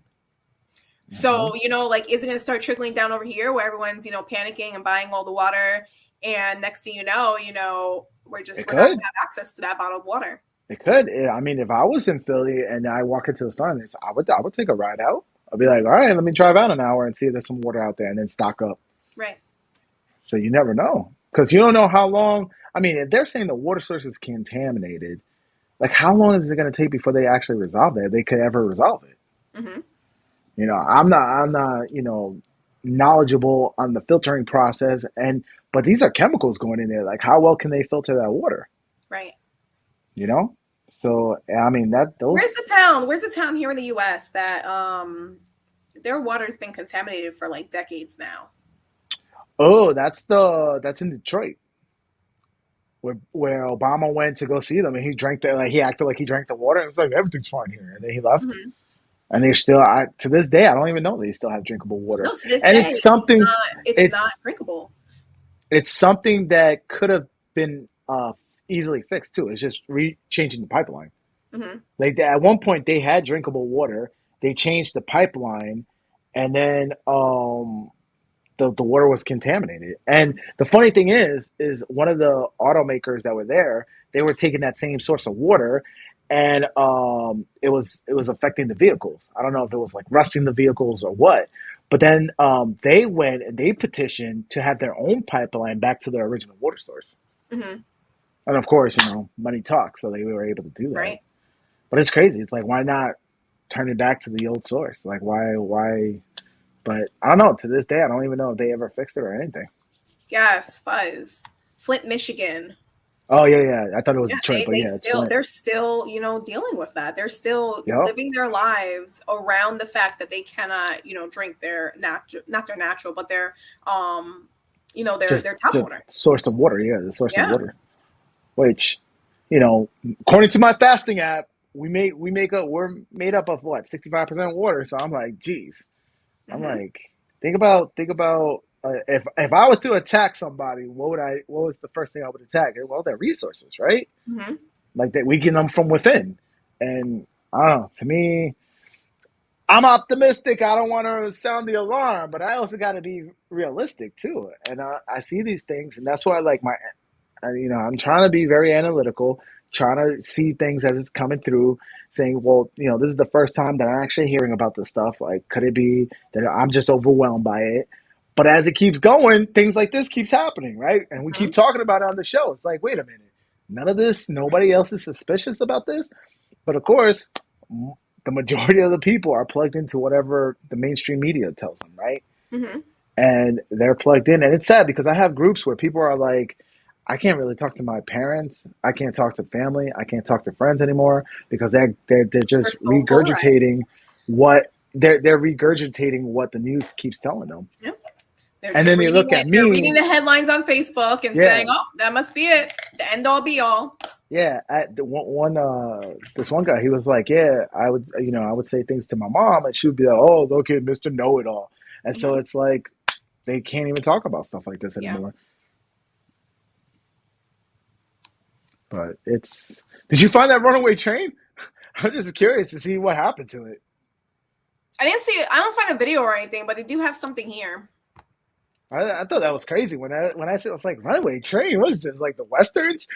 Mm-hmm. So, like, is it going to start trickling down over here where everyone's, panicking and buying all the water, and next thing we're not It going to could. have access to that bottled water. It could. I mean, if I was in Philly and I walk into the store and I would take a ride out. I'd be like, all right, let me drive out an hour and see if there's some water out there, and then stock up. Right. So you never know, because you don't know how long. I mean, if they're saying the water source is contaminated, like how long is it going to take before they actually resolve it? If they could ever resolve it. Mm-hmm. I'm not knowledgeable on the filtering process, but these are chemicals going in there. Like, how well can they filter that water? Right. You know. So I mean that those. Where's the town? Where's the town here in the U.S. that their water's been contaminated for like decades now? Oh, that's in Detroit, where Obama went to go see them, and he drank he acted like he drank the water. And it was like everything's fine here, and then he left. Mm-hmm. And they still, to this day, I don't even know they still have drinkable water. No, to this And day, it's something, it's not it's drinkable. it's something that could have been easily fixed too. It's just changing the pipeline. Mm-hmm. Like at one point, they had drinkable water. They changed the pipeline, and then the water was contaminated. And the funny thing is one of the automakers that were there, they were taking that same source of water, and it was affecting the vehicles. I don't know if it was like rusting the vehicles or what. But then they went and they petitioned to have their own pipeline back to their original water source. Mm-hmm. And of course, money talks, so they were able to do that. Right. But it's crazy. It's like, why not turn it back to the old source? Like, why? But I don't know. To this day, I don't even know if they ever fixed it or anything. Yes, Fuzz. Flint, Michigan. Oh yeah. I thought it was Yeah, Detroit, but yeah, it's Flint. they're still, dealing with that. They're still Yep. living their lives around the fact that they cannot, drink their not their natural, but their their tap Just water. source of water. Yeah, the source of Yeah. water. Which, according to my fasting app, we're made up of what 65% water. So I'm like, geez. I'm Mm-hmm. like, think about if I was to attack somebody, what was the first thing I would attack? Well, their resources, right? Mm-hmm. Like that we get them from within. And I don't know, to me, I'm optimistic. I don't want to sound the alarm, but I also got to be realistic too. And I see these things, and that's why I'm trying to be very analytical, trying to see things as it's coming through, saying, well, this is the first time that I'm actually hearing about this stuff. Like, could it be that I'm just overwhelmed by it? But as it keeps going, things like this keeps happening, right? And we keep talking about it on the show. It's like, wait a minute, nobody else is suspicious about this. But of course, the majority of the people are plugged into whatever the mainstream media tells them, right? Mm-hmm. And they're plugged in. And it's sad because I have groups where people are like, I can't really talk to my parents. I can't talk to family. I can't talk to friends anymore because they're just so regurgitating what they're regurgitating what the news keeps telling them. Yep. And then they look at me. They're reading the headlines on Facebook and Yeah. saying, "Oh, that must be it. The end all be all." Yeah, this one guy, he was like, yeah, I would say things to my mom, and she would be like, oh, okay, Mr. Know It All, and so it's like, they can't even talk about stuff like this Yeah. anymore. But it's. Did you find that runaway train? I'm just curious to see what happened to it. I didn't see it. I don't find a video or anything, but they do have something here. I thought that was crazy when I said, I was like, runaway train. What is this? Like the westerns?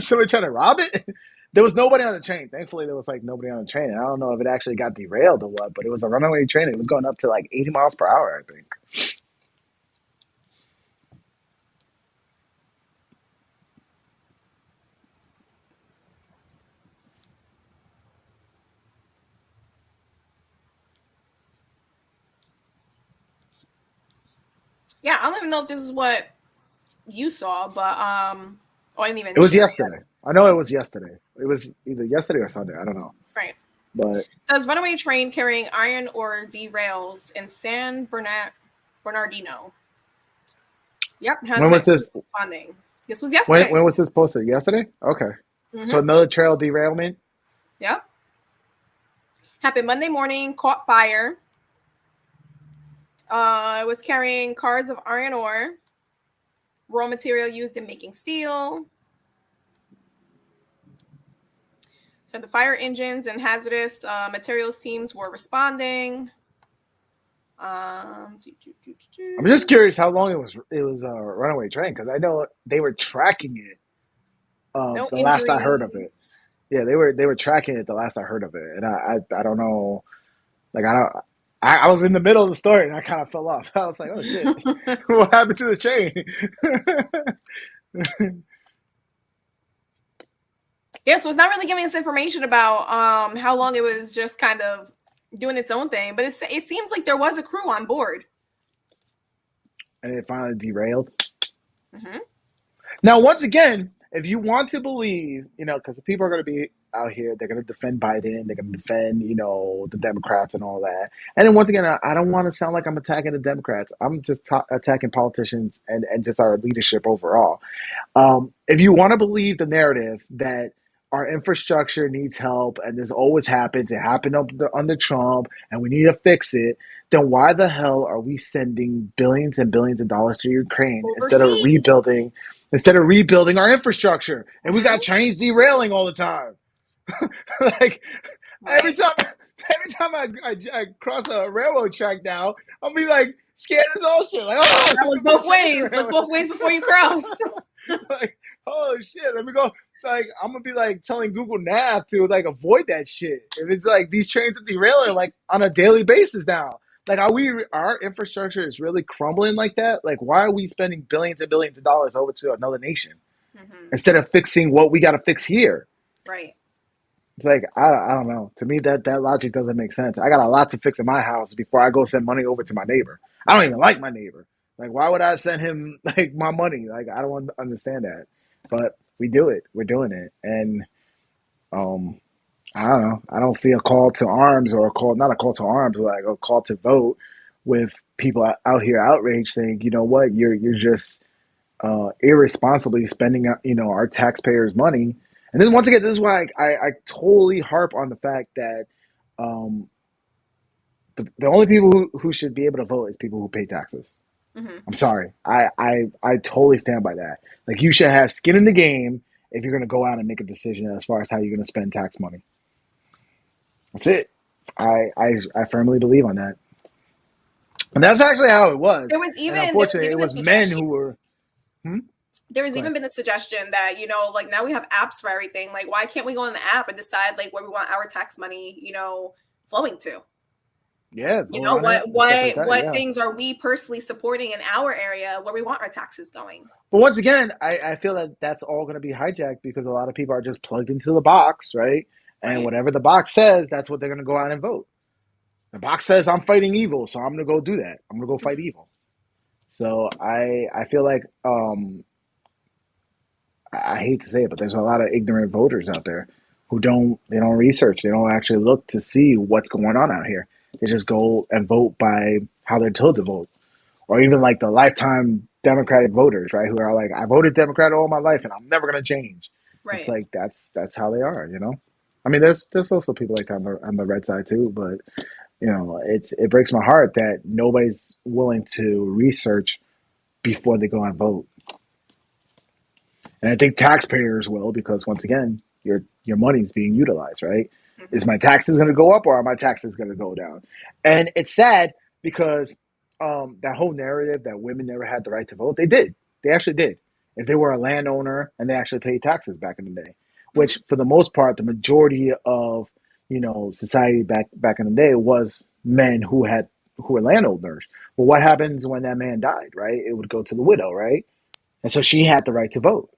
Someone trying to rob it? There was nobody on the train. Thankfully, there was like nobody on the train. And I don't know if it actually got derailed or what, but it was a runaway train. It was going up to like 80 miles per hour, I think. Yeah, I don't even know if this is what you saw, but oh, I didn't It even was share it yesterday. yet. I know it was yesterday. It was either yesterday or Sunday. I don't know. Right. But It says runaway train carrying iron ore derails in Bernardino. Yep, has when was met this? crews responding. This was When yesterday. when was this posted? Yesterday? Okay. So Mm-hmm. another trail derailment. Yep. Happened Monday morning, caught fire. It was carrying cars of iron ore, raw material used in making steel. So the fire engines and hazardous materials teams were responding. I'm just curious how long it was a runaway train because I know they were tracking it. No The last I heard of it, injuries. yeah, they were tracking it. The last I heard of it, and I don't know, like I don't. I was in the middle of the story and I kind of fell off. I was like, "Oh shit, what happened to the train?" Yeah, so it's not really giving us information about how long it was just kind of doing its own thing, but it seems like there was a crew on board. And it finally derailed. Mm-hmm. Now, once again, if you want to believe, because the people are going to be out here, they're going to defend Biden, they're going to defend, the Democrats and all that. And then once again, I don't want to sound like I'm attacking the Democrats. I'm just attacking politicians and just our leadership overall. If you want to believe the narrative that our infrastructure needs help and this always happens, it happened under Trump and we need to fix it, then why the hell are we sending billions and billions of dollars to Ukraine Overseas. instead of rebuilding our infrastructure? And we got Mm-hmm. trains derailing all the time. Like every Right. time every time I cross a railroad track now, I'll be like scared as all shit. Like, oh, Yeah, there's look gonna be a both train ways. Look derailment. both ways before you cross. Like, oh shit, let me go. Like, I'm gonna be like telling Google Nav to like avoid that shit. If it's like these trains are derailing like on a daily basis now. Like, our infrastructure is really crumbling like that? Like, why are we spending billions and billions of dollars over to another nation Mm-hmm. instead of fixing what we got to fix here? Right. It's like I don't know. To me, that logic doesn't make sense. I got a lot to fix in my house before I go send money over to my neighbor. I don't even like my neighbor. Like, why would I send him like my money? Like, I don't understand that. But we do it. We're doing it, and um, I don't know. I don't see a call to arms or not a call to arms, but like a call to vote with people out here outraged, saying, you know what, you're just irresponsibly spending our taxpayers' money. And then once again, this is why I totally harp on the fact that um, the only people who should be able to vote is people who pay taxes. Mm-hmm. I'm sorry. I totally stand by that. Like, you should have skin in the game if you're going to go out and make a decision as far as how you're going to spend tax money. That's it. I firmly believe on that. And that's actually how it was. There was And even there was unfortunately, it even a was men suggestion. who were. Hmm? There has Go even ahead. been a suggestion that, like now we have apps for everything. Like, why can't we go on the app and decide like where we want our tax money, flowing to? Yeah, You vote know, on it what and stuff what like that. what Yeah. things are we personally supporting in our area where we want our taxes going? But once again, I feel that that's all going to be hijacked because a lot of people are just plugged into the box, right? And Right. whatever the box says, that's what they're going to go out and vote. The box says I'm fighting evil, so I'm going to go do that. I'm going to go fight Mm-hmm. evil. So I feel like I hate to say it, but there's a lot of ignorant voters out there who don't research, they don't actually look to see what's going on out here. They just go and vote by how they're told to vote, or even like the lifetime Democratic voters, right? Who are like, I voted Democrat all my life and I'm never gonna change. It's Right. like that's how they are. I mean, there's also people like that on the red side too, but It breaks my heart that nobody's willing to research before they go and vote. And I think taxpayers will, because once again, your money's being utilized, right? Is Hmm. my taxes going to go up or are my taxes going to go down? And it's sad because that whole narrative that women never had the right to vote, they did. They actually did. If they were a landowner and they actually paid taxes back in the day, which Hmm. for the most part, the majority of society back in the day was men who were landowners. But what happens when that man died, right? It would go to the widow, right? And so she had the right to vote.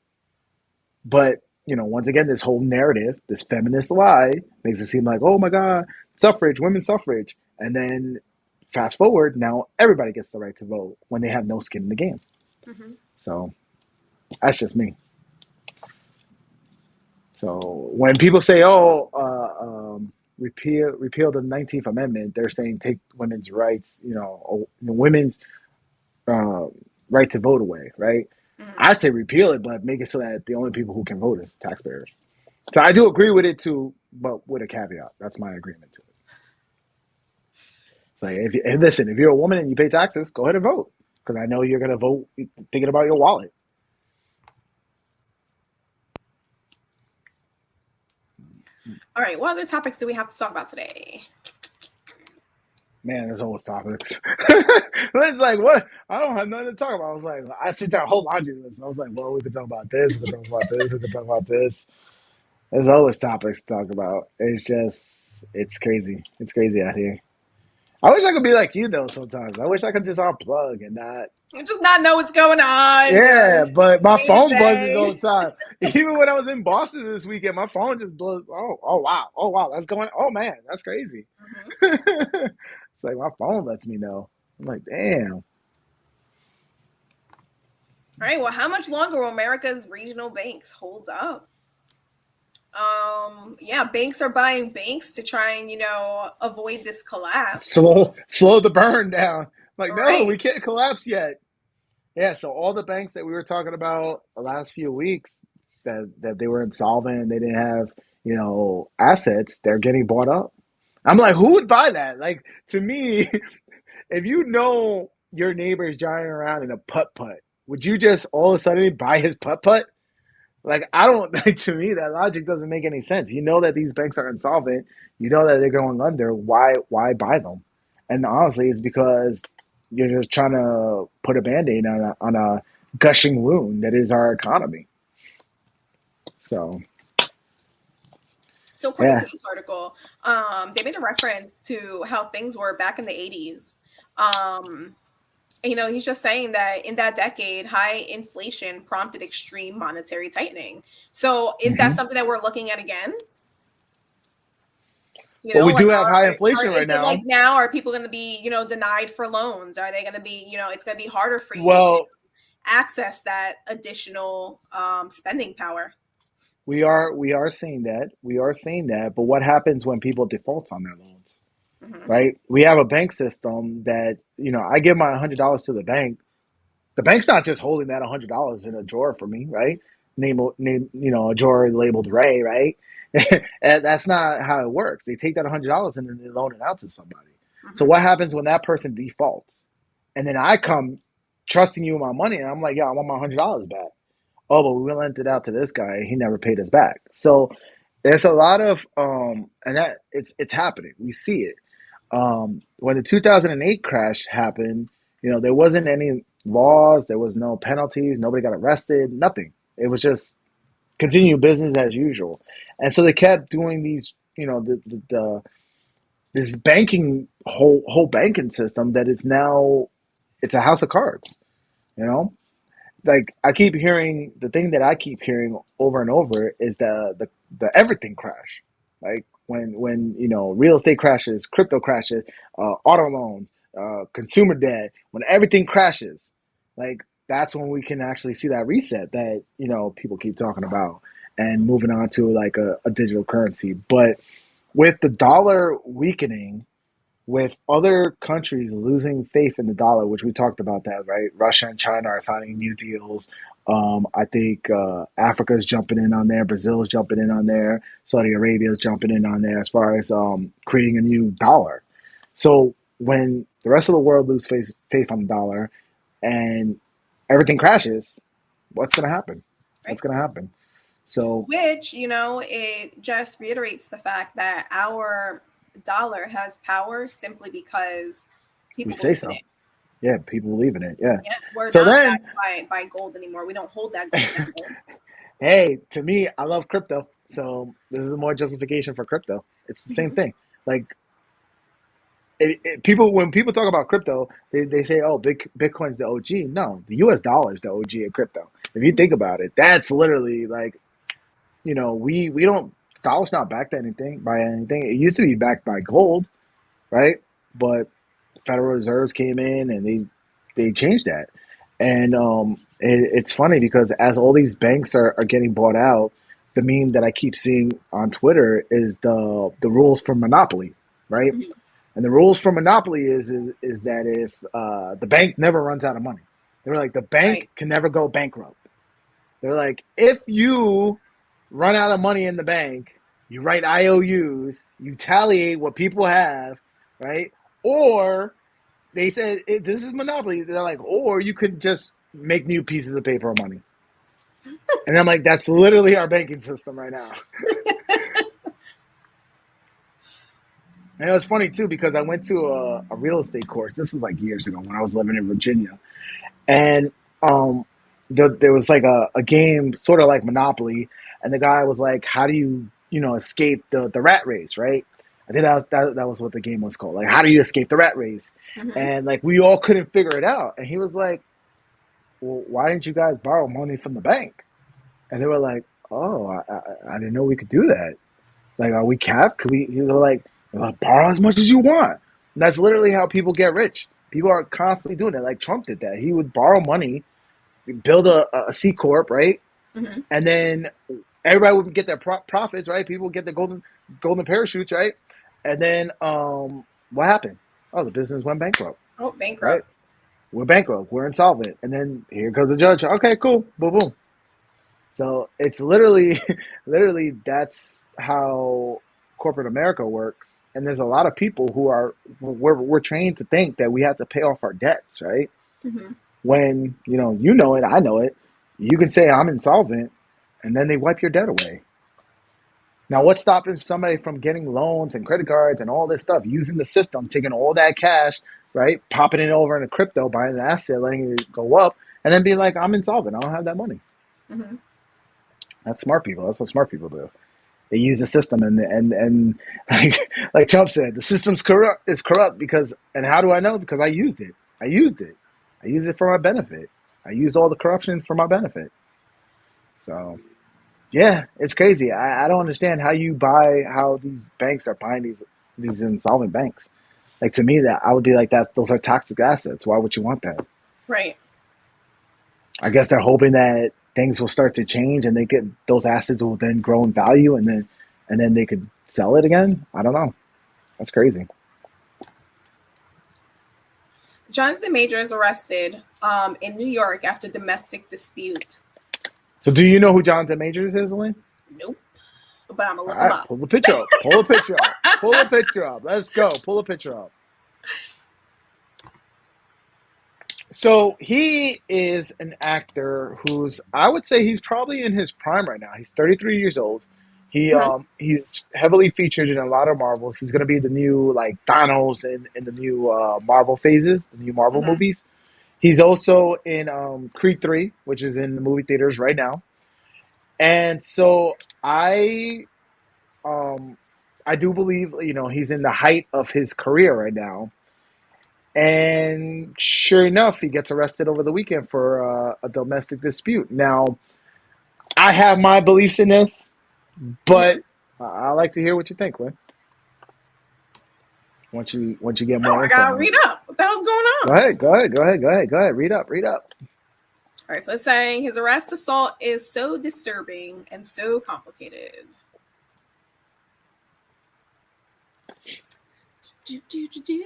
But once again, this whole narrative, this feminist lie, makes it seem like, oh my God, suffrage, women's suffrage, and then fast forward, now everybody gets the right to vote when they have no skin in the game. Hmm. So that's just me. So when people say, "Oh, repeal the 19th Amendment," they're saying take women's rights, women's uh, right to vote away, right? Hmm. I say repeal it, but make it so that the only people who can vote is taxpayers. So I do agree with it too, but with a caveat. That's my agreement to it. It's like, and listen, if you're a woman and you pay taxes, go ahead and vote, because I know you're going to vote thinking about your wallet. All right, what other topics do we have to talk about today? Man, there's always topics. It's like, what? I don't have nothing to talk about. I was like, I sit there a whole laundry list. I was like, well, we could talk about this. We could talk about this. We could talk about this. There's always topics to talk about. It's crazy. It's crazy out here. I wish I could be like you though. Sometimes I wish I could just unplug and not. Just not know what's going on. Yeah, Just but my day to phone buzzes day. all the time. Even when I was in Boston this weekend, my phone just blows. Oh wow, that's going. Oh man, that's crazy. Mhm. It's like my phone lets me know. I'm like, damn. All right, well, how much longer will America's regional banks hold up? Yeah, banks are buying banks to try and, avoid this collapse. Slow the burn down. Like, no, Right. we can't collapse yet. Yeah, so all the banks that we were talking about the last few weeks that they were insolvent and they didn't have, assets, they're getting bought up. I'm like, who would buy that? Like, to me, if you know your neighbor is driving around in a putt putt, would you just all of a sudden buy his putt putt? Like, I don't, like, to me, that logic doesn't make any sense. You know that these banks are insolvent. You know that they're going under. Why buy them? And honestly, it's because you're just trying to put a band-aid on a gushing wound that is our economy. So, So according yeah. to this article, they made a reference to how things were back in the 80s. He's just saying that in that decade, high inflation prompted extreme monetary tightening. So is that Hmm. something that we're looking at again? Well, we Like, do have high inflation right is it like now. now? Are people going to be, denied for loans? Are they going to be, it's going to be harder for you to Well, access that additional spending power? we are seeing that. We are seeing that. But what happens when people default on their loans? Hmm. Right? We have a bank system that, I give my $100 to the bank. The bank's not just holding that $100 in a drawer for me, right? Name, a drawer labeled Ray, right? And that's not how it works. They take that $100 and then they loan it out to somebody. So Hmm. what happens when that person defaults? And then I come trusting you with my money, and I'm like, yeah, I want my $100 back. Oh, but we lent it out to this guy. He never paid us back. So there's a lot of and that it's happening. We see it. When the 2008 crash happened, there wasn't any laws, there was no penalties, nobody got arrested, nothing. It was just continue business as usual. And so they kept doing these, this banking whole banking system that is now it's a house of cards, you know? Like I keep hearing the thing that I keep hearing over and over is the everything crash. Like when real estate crashes, crypto crashes, auto loans, consumer debt, when everything crashes, like that's when we can actually see that reset that people keep talking about and moving on to like a digital currency. But with the dollar weakening, with other countries losing faith in the dollar, which we talked about that, right? Russia and China are signing new deals. I think Africa is jumping in on there. Brazil is jumping in on there. Saudi Arabia is jumping in on there as far as creating a new dollar. So when the rest of the world lose faith on the dollar and everything crashes, what's going to happen? Right. What's going to happen? So Which, it just reiterates the fact that our dollar has power simply because we people say believe in so. it. Yeah, people believe in it. Yeah. Yeah, we're So not then, backed by gold anymore. We don't hold that gold standard. hey, to me, I love crypto. So this is more justification for crypto. It's the same Hmm. thing. Like people, when people talk about crypto, they say, "Oh, Bitcoin's the OG." No, the U.S. dollar is the OG of crypto. If you think about it, that's literally like, we don't, dollar's not backed by anything. It used to be backed by gold, right? But Federal Reserves came in and they changed that. And it's funny because as all these banks are getting bought out, the meme that I keep seeing on Twitter is the rules for monopoly, right? Hmm. And the rules for monopoly is that if the bank never runs out of money, they're like the Right. bank can never go bankrupt. They're like, if you run out of money in the bank, you write IOUs, you tally what people have, right? Or they said this is monopoly. They're like, or you could just make new pieces of paper money. And I'm like, that's literally our banking system right now. And it was funny too because I went to a real estate course. This was like years ago when I was living in Virginia, and um, there was like a game sort of like Monopoly, and the guy was like, "How do you escape the rat race?" Right? I think that was what the game was called. Like, how do you escape the rat race? Hmm. And like we all couldn't figure it out. And he was like, "Well, why didn't you guys borrow money from the bank?" And they were like, "Oh, I didn't know we could do that. Like, are we capped? Could we?" He was like, "Well, borrow as much as you want." And that's literally how people get rich. People are constantly doing it. Like Trump did that. He would borrow money, build a C corp, right? Hmm. And then everybody would get their profits, right? People would get their golden parachutes, right? And then what happened? Oh, the business went bankrupt, Oh, right? bankrupt. We're bankrupt. We're insolvent. And then here goes the judge. Okay, cool. Boom, boom. So it's literally, literally that's how corporate America works. And there's a lot of people who we're trained to think that we have to pay off our debts, right? Hmm. When it, I know it. You can say I'm insolvent, and then they wipe your debt away. Now, what's stopping somebody from getting loans and credit cards and all this stuff, using the system, taking all that cash, right, popping it over into crypto, buying an asset, letting it go up, and then being like, I'm insolvent. I don't have that money. Hmm. That's smart people. That's what smart people do. They use the system, and like Trump said, the system's corrupt. Is corrupt because, and how do I know? Because I used it. I used it. I used it for my benefit. I used all the corruption for my benefit. So yeah, it's crazy. I don't understand how these banks are buying these insolvent banks. Like to me, that I would be like that. Those are toxic assets. Why would you want that? Right. I guess they're hoping that things will start to change and they get those assets will then grow in value and then they could sell it again. I don't know. That's crazy. Jonathan Major is arrested in New York after domestic dispute. So do you know who Jonathan Majors is, Elaine? Nope. But I'm gonna All look him right, up. pull the picture up. Pull the picture up. Pull the picture up. Let's go. Pull the picture up. So he is an actor who's, I would say he's probably in his prime right now. He's 33 years old. Mhm. He's heavily featured in a lot of Marvels. He's going to be the new like Thanos in the new Marvel phases, the new Marvel Mhm. movies. He's also in Creed 3, which is in the movie theaters right now. And so um I do believe he's in the height of his career right now. And sure enough, he gets arrested over the weekend for a domestic dispute. Now, I have my beliefs in this, but Mhm. I like to hear what you think, Lynn. Once you get Oh, more I info gotta on it, read up. What the hell's going go on? ahead, go ahead, go ahead, go ahead, go ahead. Read up, read up. All right, so it's saying his arrest assault is so disturbing and so complicated. Do, do, do, do.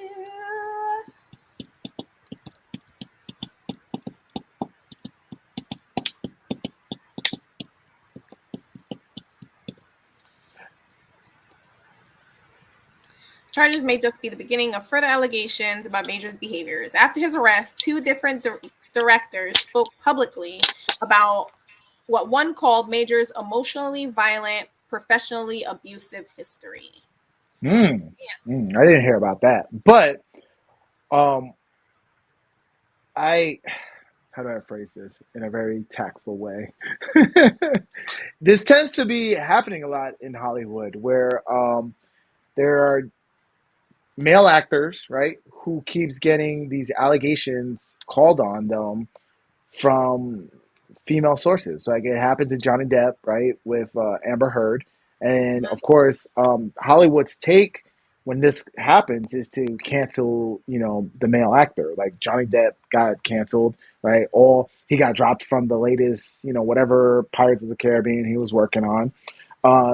Charges may just be the beginning of further allegations about Major's behaviors. After his arrest, two different directors spoke publicly about what one called Major's emotionally violent, professionally abusive history. Mm, I didn't hear about that, but um, I how do I phrase this in a very tactful way? This tends to be happening a lot in Hollywood, where there are male actors, right, who keeps getting these allegations called on them from female sources. Like it happened to Johnny Depp, right, with Amber Heard, and of course, Hollywood's take when this happens is to cancel, the male actor. Like Johnny Depp got canceled, right? All he got dropped from the latest, whatever Pirates of the Caribbean he was working on.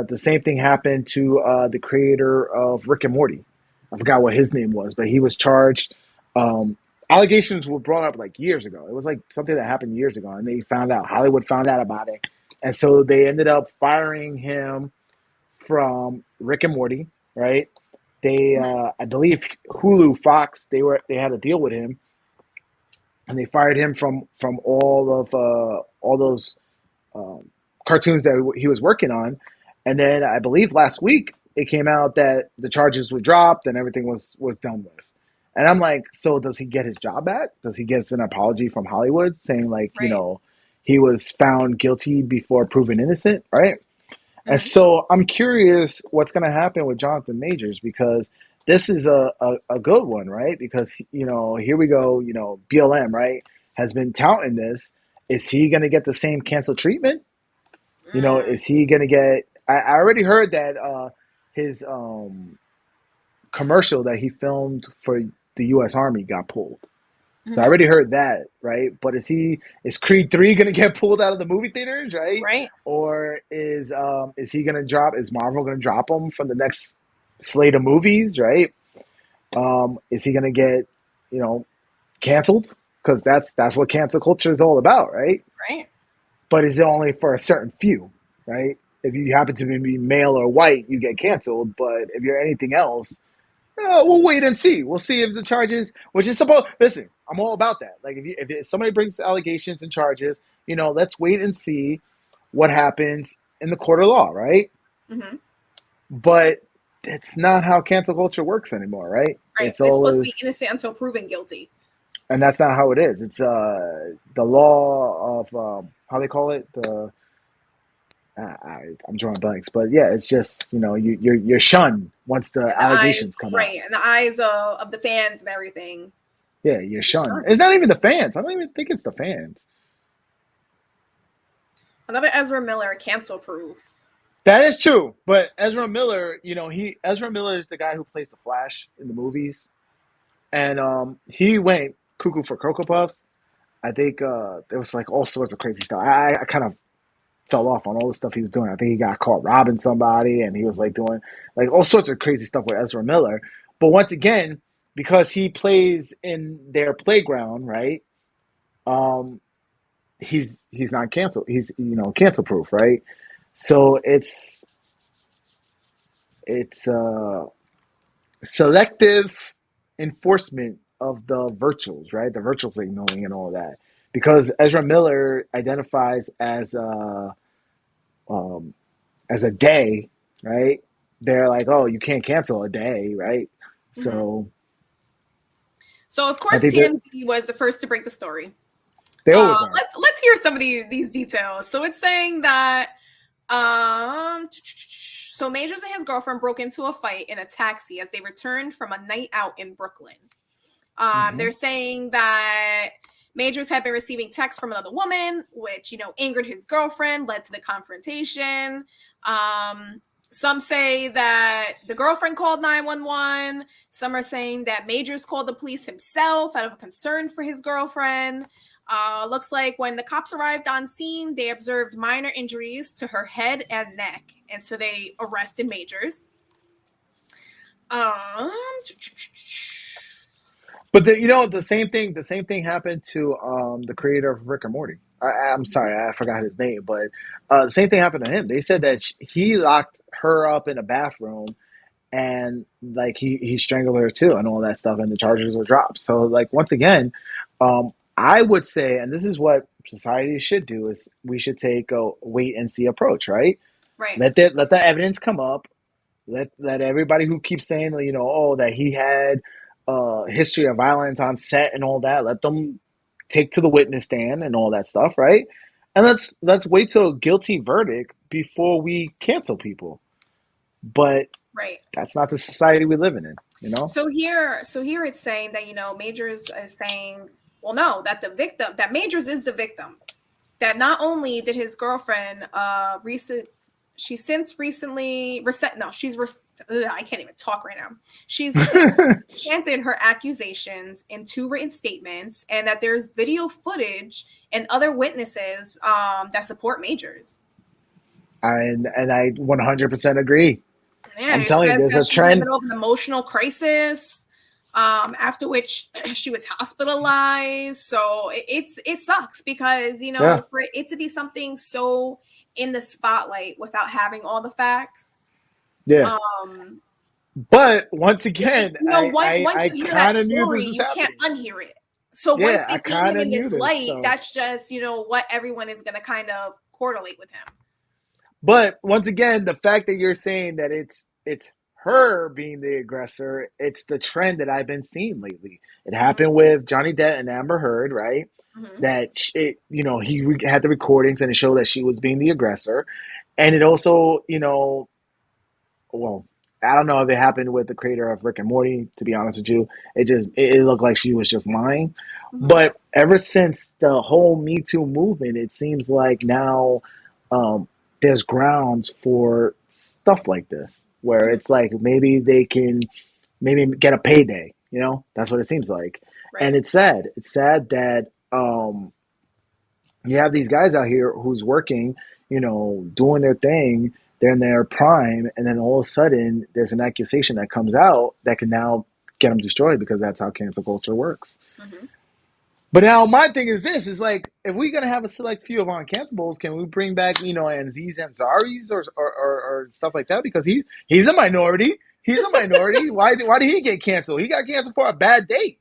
The same thing happened to the creator of Rick and Morty. I forgot what his name was, but he was charged. Um, Allegations were brought up like years ago. It was like something that happened years ago, and they found out. Hollywood found out about it, and so they ended up firing him from Rick and Morty. Right? They, I believe, Hulu, Fox, they had a deal with him, and they fired him from all those um, cartoons that he was working on. And then I believe last week it came out that the charges were dropped and everything was done with. And I'm like, so does he get his job back? Does he get an apology from Hollywood saying like, Right. he was found guilty before proven innocent, right? And Mm-hmm. so I'm curious what's going to happen with Jonathan Majors because this is a good one, right? Because, here we go, BLM, right, has been touting this. Is he going to get the same cancel treatment? Is he going to get. I already heard that his commercial that he filmed for the U.S. Army got pulled. So I Mm-hmm. already heard that, right? But is Creed 3 gonna get pulled out of the movie theaters, right? Right. Or is he gonna drop? Is Marvel gonna drop him from the next slate of movies, right? Is he gonna get you know canceled? Because that's what cancel culture is all about, right? Right. But is it only for a certain few, right? If you happen to be male or white, you get canceled. But if you're anything else, we'll wait and see. We'll see if the charges, which is supposed. Listen, I'm all about that. Like if somebody brings allegations and charges, let's wait and see what happens in the court of law, right? Mm-hmm. But it's not how cancel culture works anymore, right? Right. It's It's supposed to be always, innocent until proven guilty. and that's not how it is. It's the law of how they call it the. I'm drawing blanks, but yeah, it's just you're shunned once the And the eyes, allegations come out. right, and the eyes of the fans and everything. Yeah, you're shunned. Sure. It's not even the fans. I don't even think it's the fans. Another Ezra Miller cancel proof. That is true. But Ezra Miller, Ezra Miller is the guy who plays the Flash in the movies, and he went cuckoo for Cocoa Puffs. I think there was like all sorts of crazy stuff. I kind of fell off on all the stuff he was doing. I think he got caught robbing somebody, and he was like doing like all sorts of crazy stuff with Ezra Miller. But once again, because he plays in their playground, right? Um, he's not canceled. He's cancel proof, right? So it's selective enforcement of the virtuals, right? The virtual signaling and all that. Because Ezra Miller identifies um, as a day, right? They're like, oh, you can't cancel a day, right? Mm-hmm. So So of I course think that TMZ was the first to break the story. they always are. Let's hear some of these details. So it's saying that so Majors and his girlfriend broke into a fight in a taxi as they returned from a night out in Brooklyn. Hmm. They're saying that Majors had been receiving texts from another woman, which, angered his girlfriend, led to the confrontation. Some say that the girlfriend called 911. Some are saying that Majors called the police himself out of a concern for his girlfriend. Looks like when the cops arrived on scene, they observed minor injuries to her head and neck. And so they arrested Majors. Um, But the same thing happened to the creator of Rick and Morty. I'm sorry, I forgot his name, but the same thing happened to him. They said that he locked her up in a bathroom and like he strangled her too, and all that stuff, and the charges were dropped. So like once again, I would say, and this is what society should do, is we should take a wait and see approach, right? Right. Let the evidence come up. Let everybody who keeps saying, oh, that he had history of violence on set and all that, let them take to the witness stand and all that stuff, right? And let's wait till a guilty verdict before we cancel people. But Right. that's not the society we live in, you know? So here it's saying that, Majors is saying, well, no, that Majors is the victim. That not only did his girlfriend she's since recently no, I can't even talk right now. She's recanted her accusations in 2 written statements, and that there's video footage and other witnesses that support Majors. and I 100% agree. Yeah, I'm it telling you, says there's that a she's in the trend. middle of an emotional crisis, after which she was hospitalized. So it sucks because, Yeah, for it to be something so in the spotlight without having all the facts. yeah. Um, But once again, once I you hear that kind of knew story, this was you can't happening. unhear it. So once Yeah, I they paint kind him of in knew this this. light, So, that's just, what everyone is going to kind of correlate with him. but once again, the fact that you're saying that it's her being the aggressor, it's the trend that I've been seeing lately. It Hmm. happened with Johnny Depp and Amber Heard, right? Hmm. That had the recordings and it showed that she was being the aggressor, and it also, well, I don't know if it happened with the creator of Rick and Morty. To be honest with you, it looked like she was just lying. Hmm. But ever since the whole Me Too movement, it seems like now um, there's grounds for stuff like this, where Hmm. it's like maybe they can maybe get a payday. That's what it seems like, and Right. it's sad. It's sad that you have these guys out here who's working, doing their thing, they're in their prime, and then all of a sudden there's an accusation that comes out that can now get them destroyed because that's how cancel culture works. Hmm. But now my thing is this: is like if we're gonna have a select few of uncancellables, can we bring back Aziz Ansari's or stuff like that because he's a minority. He's a minority. Why did he get canceled? He got canceled for a bad date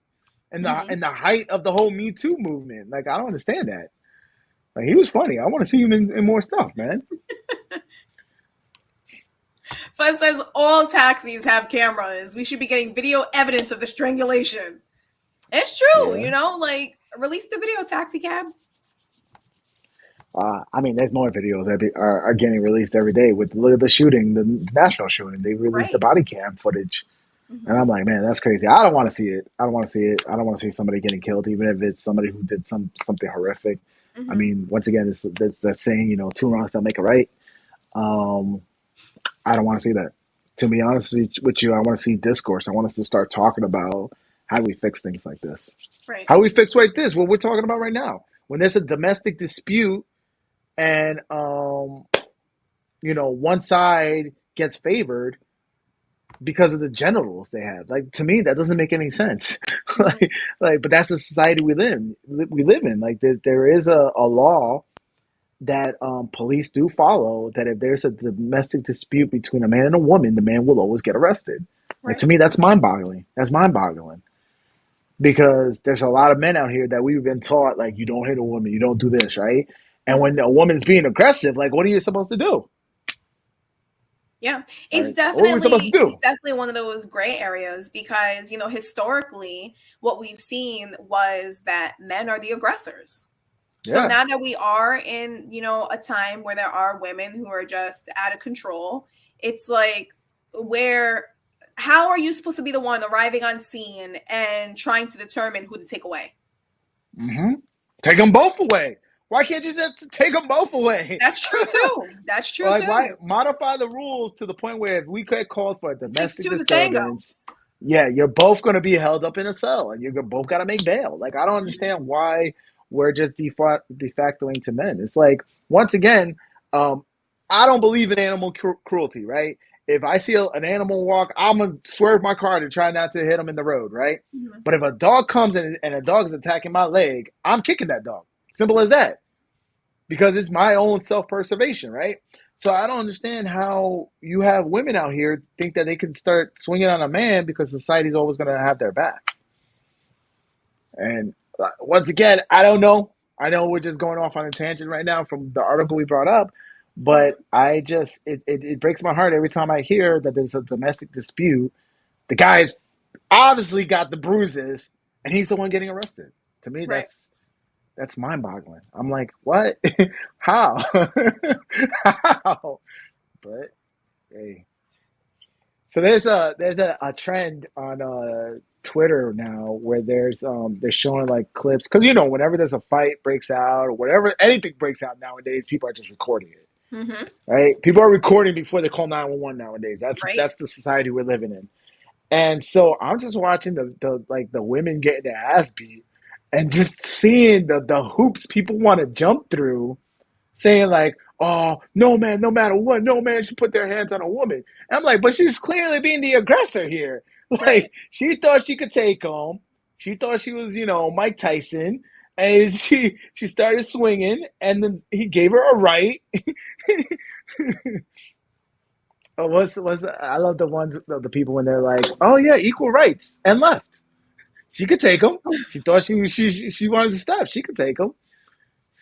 in the Hmm. in the height of the whole Me Too movement. Like I don't understand that. Like he was funny. I want to see him in more stuff, man. Fuzz says all taxis have cameras. We should be getting video evidence of the strangulation. It's true, Yeah. like release the video, taxi cab. I mean, there's more videos that are getting released every day. Look at the shooting, the national shooting. They released the Right. body cam footage, and Hmm. I'm like, man, that's crazy. I don't want to see it. I don't want to see it. I don't want to see somebody getting killed, even if it's somebody who did something horrific. I Hmm. mean, once again, it's that saying, two wrongs don't make a right. Um, I don't want to see that. To be honest with you, I want to see discourse. I want us to start talking about how we fix things like this. Right. How we fix right this, what we're talking about right now. When there's a domestic dispute and one side gets favored because of the genitals they have. Like to me, that doesn't make any sense. Hmm. but that's the society we live in. Like there is a law that police do follow that if there's a domestic dispute between a man and a woman, the man will always get arrested. Like to Right. me, that's mind-boggling. That's mind-boggling because there's a lot of men out here that we've been taught like you don't hit a woman, you don't do this, right? And Hmm. when a woman's being aggressive, like what are you supposed to do? Yeah, Right? What are we supposed to it's do? definitely one of those gray areas because, historically what we've seen was that men are the aggressors. So Yeah. now that we are in, a time where there are women who are just out of control, it's like where how are you supposed to be the one arriving on scene and trying to determine who to take away? Mm-hmm. Take them both away. Why can't you just take them both away? That's true too. That's true Like, why too. modify the rules to the point where if we get called for a It takes domestic two to tango. disturbance, yeah, you're both going to be held up in a cell and you're both got to make bail. Like, I don't Mhm. understand why we're just de factoing to men. It's like, once again, um, I don't believe in animal cruelty, right? If I see an animal walk, I'm going to swerve my car to try not to hit him in the road, right? Mhm. But if a dog comes and a dog is attacking my leg, I'm kicking that dog. Simple as that because it's my own self preservation, right? So I don't understand how you have women out here think that they can start swinging on a man because society's always going to have their back. And once again, I don't know. I know we're just going off on a tangent right now from the article we brought up, but I just it breaks my heart every time I hear that there's a domestic dispute. The guy's obviously got the bruises, and he's the one getting arrested. To me, Right. that's mind boggling. I'm like, what? How? How? But hey, so there's a trend on Twitter now where they're showing like clips because whenever there's a fight breaks out or whatever anything breaks out nowadays, people are just recording it. Mm-hmm. Right? People are recording before they call 911 nowadays. That's Right. that's the society we're living in. And so I'm just watching the women getting their ass beat and just seeing the hoops people want to jump through, saying like, "Oh, no man, no matter what, no man should put their hands on a woman." And I'm like, but she's clearly being the aggressor here. Right. Like she thought she could take him. She thought she was, Mike Tyson, and she started swinging, and then he gave her a right. Oh, what's I love the people when they're like, "Oh yeah, equal rights," and left. She could take them. She thought she wanted to stop. She could take them.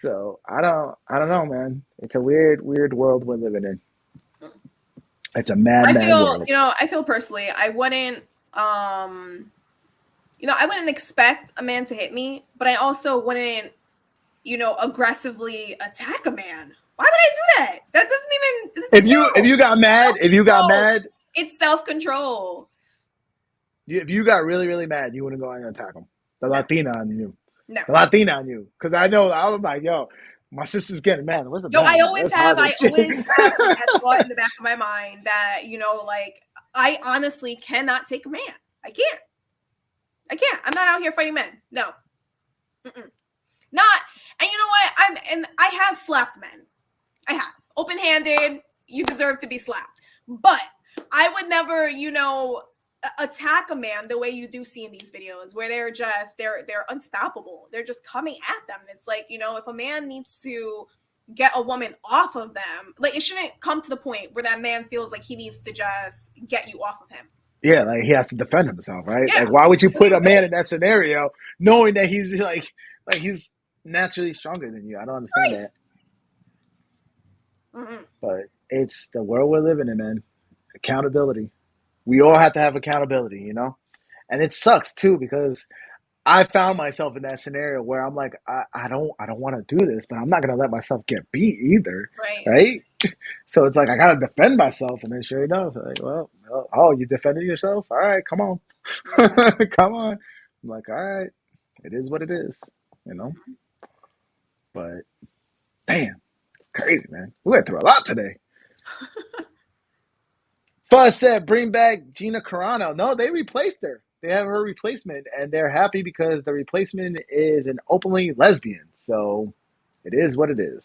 So I don't know, man. It's a weird world we're living in. It's a madman world. I feel personally, I wouldn't expect a man to hit me, but I also wouldn't, aggressively attack a man. Why would I do that? That doesn't If even, you got mad, self-control. It's self-control. if you got really mad, you wouldn't go out and attack them. The No, Latina on you, no. the Latina on you, because I know I was like, yo, my sister's getting mad. Where's the No, man? Let's have I this shit. always have like that thought in the back of my mind that, like I honestly cannot take a man. I can't. I'm not out here fighting men. No. Mm-mm. Not. And you know what? I have slapped men. I have. Open-handed, you deserve to be slapped. But I would never, attack a man the way you do see in these videos where they're unstoppable. They're just coming at them. It's like, if a man needs to get a woman off of them, like it shouldn't come to the point where that man feels like he needs to just get you off of him. Yeah, like he has to defend himself, right? Yeah. Like, why would you put a man Really, in that scenario knowing that he's like he's naturally stronger than you? I don't understand right. that. Mm-mm. But it's the world we're living in, man. Accountability. We all have to have accountability, and it sucks too because I found myself in that scenario where I'm like, I don't want to do this, but I'm not gonna let myself get beat either, Right. right? So it's like I gotta defend myself, and then sure enough, like, oh, you defended yourself? All right, come on, Mm-hmm. come on. I'm like, all right, it is what it is, you know. But damn, it's crazy, man. We went through a lot today. Fuzz said, bring back Gina Carano. No, they replaced her. They have her replacement, and they're happy because the replacement is an openly lesbian. So it is what it is.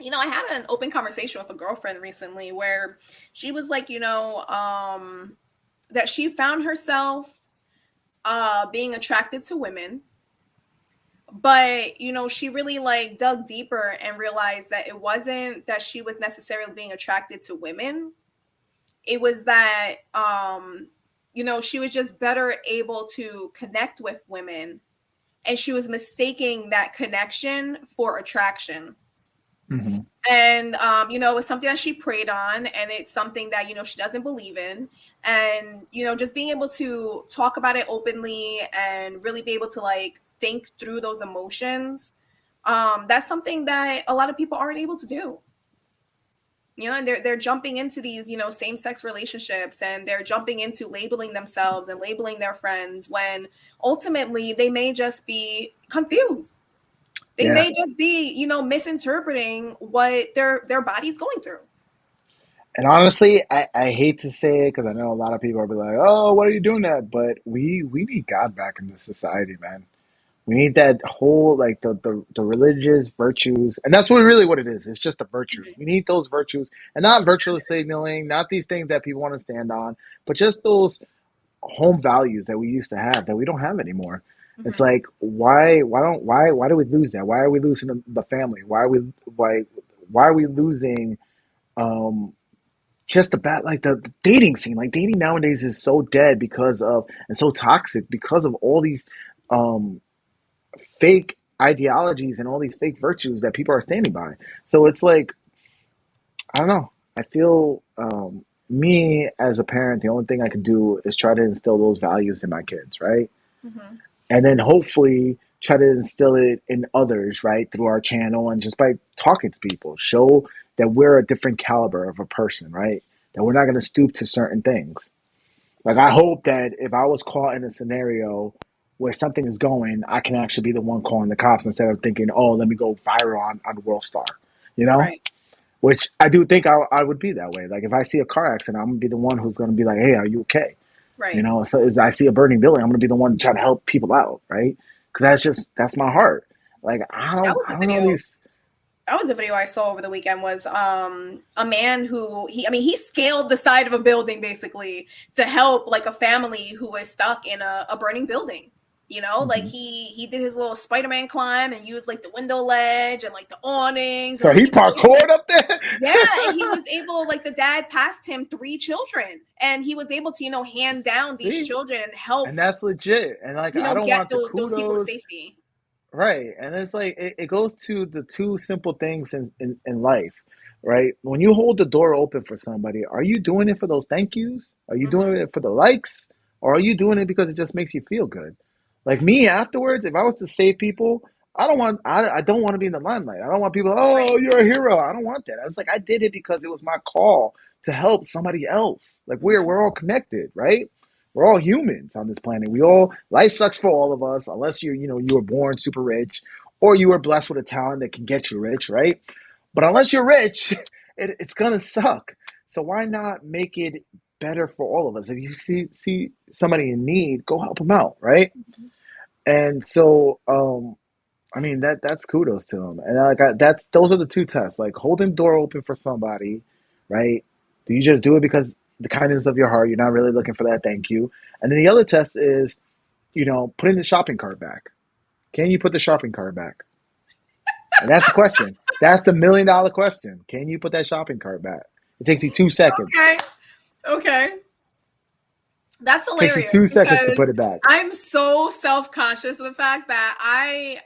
I had an open conversation with a girlfriend recently where she was like, that she found herself being attracted to women, but she really like dug deeper and realized that it wasn't that she was necessarily being attracted to women. It was that she was just better able to connect with women, and she was mistaking that connection for attraction. Mm-hmm. And it was something that she preyed on, and it's something that she doesn't believe in. And just being able to talk about it openly and really be able to like think through those emotions, that's something that a lot of people aren't able to do. And they're jumping into these same-sex relationships, and they're jumping into labeling themselves and labeling their friends when ultimately they may just be confused. They Yeah. may just be, misinterpreting what their body's going through. And honestly, I hate to say it because I know a lot of people are be like, "Oh, what are you doing that?" But we need God back in this society, man. We need that whole like the religious virtues, and that's what it is. It's just a virtue. We need those virtues, and not Yes, virtual it is. signaling, not these things that people want to stand on, but just those home values that we used to have that we don't have anymore. It's Hmm. like why do we lose that? Why are we losing the family? Why are we losing um just about like the dating scene? Like dating nowadays is so dead because of and so toxic because of all these um fake ideologies and all these fake virtues that people are standing by. So it's like I don't know. I feel me as a parent, the only thing I can do is try to instill those values in my kids, right? Hmm. And then hopefully try to instill it in others, right, through our channel and just by talking to people, show that we're a different caliber of a person, right? That we're not going to stoop to certain things. Like I hope that if I was caught in a scenario where something is going, I can actually be the one calling the cops instead of thinking, oh, let me go viral on World Star, you know? Right. Which I do think I would be that way. Like if I see a car accident, I'm gonna be the one who's gonna be like, "Hey, are you okay?" You Right. know. So as I see a burning building, I'm gonna be the one trying to help people out, right? Because that's my heart. Like That was I a don't know video. these. That was a video I saw over the weekend. Was a man who he scaled the side of a building basically to help like a family who was stuck in a burning building. You know, like Mhm. he did his little Spider-Man climb and used like the window ledge and like the awnings, and So then he he was able. parkoured up there. Yeah, and he was able, like the dad passed him three children, and he was able to, hand down these See, children and help, and that's legit. And like I don't get want the those people to kudos. safety. Right. And it's like it goes to the two simple things in life, right? When you hold the door open for somebody, are you doing it for those thank yous? Are you doing Hmm. it for the likes? Or are you doing it because it just makes you feel good? Like me afterwards, if I was to save people, I don't want to be in the limelight. I don't want people, oh, Right. you're a hero. I don't want that. I was like, I did it because it was my call to help somebody else. Like we're Hmm. all connected, right? We're all humans on this planet. We all life sucks for all of us, unless you were born super rich, or you were blessed with a talent that can get you rich, right? But unless you're rich, it's gonna suck. So why not make it better for all of us? If you see somebody in need, go help them out, right? And so, I mean that's kudos to them. And that's those are the two tests, like holding the door open for somebody, right? Do you just do it because the kindness of your heart? You're not really looking for that thank you. And then the other test is, putting the shopping cart back. Can you put the shopping cart back? And that's the question. That's the $1 million question. Can you put that shopping cart back? It takes you 2 seconds. Okay. Okay. That's It takes you hilarious 2 seconds to because put it back. I'm so self-conscious of the fact that I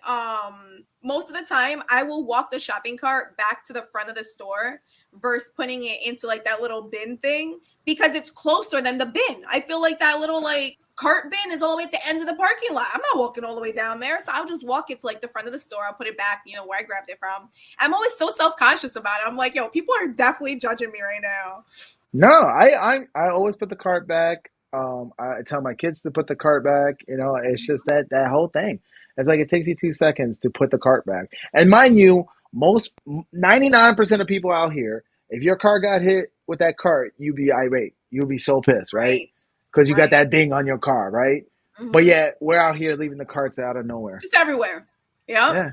most of the time I will walk the shopping cart back to the front of the store versus putting it into like that little bin thing because it's closer than the bin. I feel like that little like cart bin is all the way at the end of the parking lot. I'm not walking all the way down there, so I'll just walk it to like the front of the store. I'll put it back, where I grabbed it from. I'm always so self-conscious about it. I'm like, yo, people are definitely judging me right now. No, I always put the cart back. I tell my kids to put the cart back. It's just that whole thing. It's like it takes you 2 seconds to put the cart back. And mind you, most 99% of people out here, if your car got hit with that cart, you'd be irate. You'd be so pissed, right? Right. Because you got Right. that ding on your car, right? But Hmm. yet we're out here leaving the carts out of nowhere. Just everywhere. Yep. Yeah,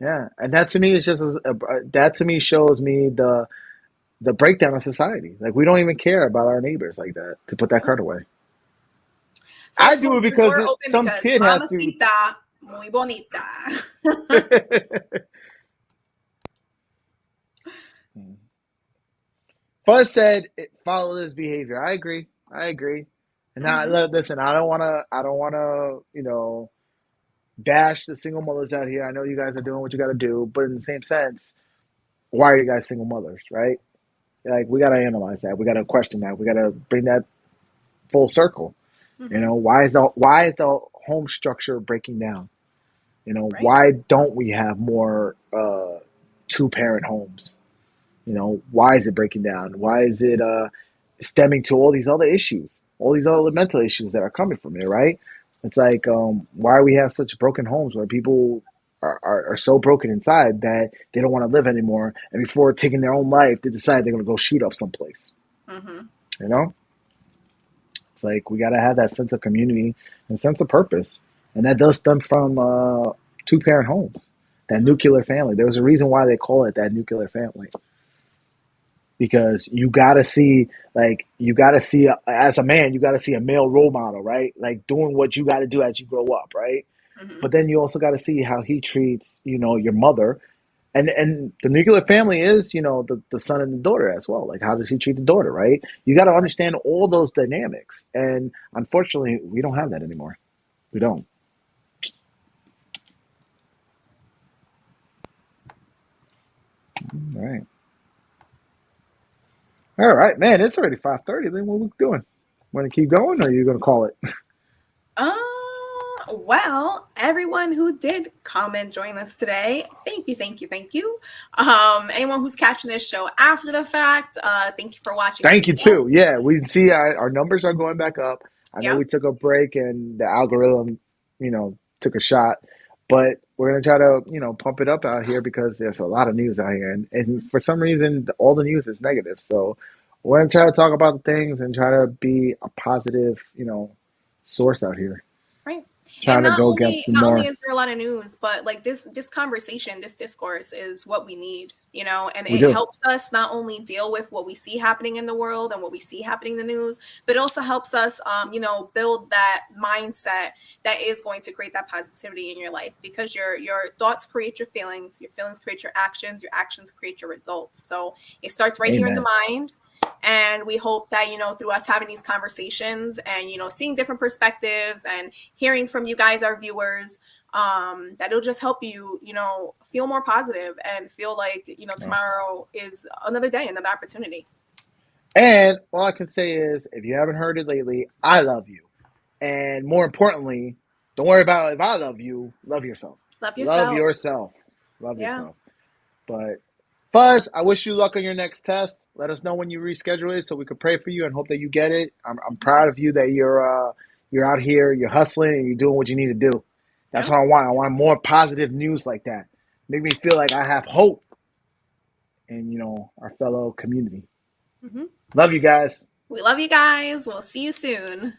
yeah, and that to me is just that to me shows me the breakdown of society. Like we don't even care about our neighbors like that to put that Nope. cart away. I First, do hold it your because door open some because kid has to. mamacita muy bonita. Fuzz said, "Follow this behavior." I agree. I agree. And now, Hmm. listen, I don't want to. I don't want to. Bash the single mothers out here. I know you guys are doing what you got to do, but in the same sense, why are you guys single mothers, right? Like we got to analyze that. We got to question that. We got to bring that full circle. Hmm. Why is the home structure breaking down? Right. Why don't we have more two parent homes? Why is it breaking down? Why is it stemming to all these other issues, all these other mental issues that are coming from it, right? It's like, why we have such broken homes where people are so broken inside that they don't want to live anymore. And before taking their own life, they decide they're going to go shoot up someplace. Hmm. You know, it's like we got to have that sense of community and sense of purpose. And that does stem from two parent homes, that Hmm. nuclear family. There was a reason why they call it that nuclear family, because you gotta see, as a man, you gotta see a male role model, right? Like doing what you gotta do as you grow up, right? Mm-hmm. but then you also got to see how he treats, your mother, and the nuclear family is, the son and the daughter as well. Like, how does he treat the daughter, right? You got to understand all those dynamics, and unfortunately, we don't have that anymore. We don't. All right. All right, man. It's already 5:30. Then what are we doing? Want to keep going, or are you going to call it? Uh, well, everyone who did come and join us today, thank you, thank you, thank you. Anyone who's catching this show after the fact, thank you for watching to Thank you the end. too. Yeah, we see our numbers are going back up. I know Yep. we took a break and the algorithm, took a shot, but we're gonna try to, pump it up out here because there's a lot of news out here, and for some reason, all the news is negative. So we're gonna try to talk about the things and try to be a positive, source out here, Right. And trying to go against the not only norm. is there a lot of news, but like this conversation, this discourse is what we need, and We it do. helps us not only deal with what we see happening in the world and what we see happening in the news, but it also helps us build that mindset that is going to create that positivity in your life, because your thoughts create your feelings create your actions create your results. So it starts right here in the Amen. mind. And we hope that, through us having these conversations and, seeing different perspectives and hearing from you guys, our viewers, that it'll just help you, feel more positive and feel like, Yeah. tomorrow is another day, another opportunity. And all I can say is, if you haven't heard it lately, I love you. And more importantly, don't worry about if I love you. Love yourself. Love Love yourself. yourself. Love Yeah. yourself. But Fuzz, I wish you luck on your next test. Let us know when you reschedule it so we could pray for you and hope that you get it. I'm Mhm. proud of you that you're out here, you're hustling, and you're doing what you need to do. That's Yeah. what I want. I want more positive news like that. Make me feel like I have hope in our fellow community. Hmm. Love you guys. We love you guys. We'll see you soon.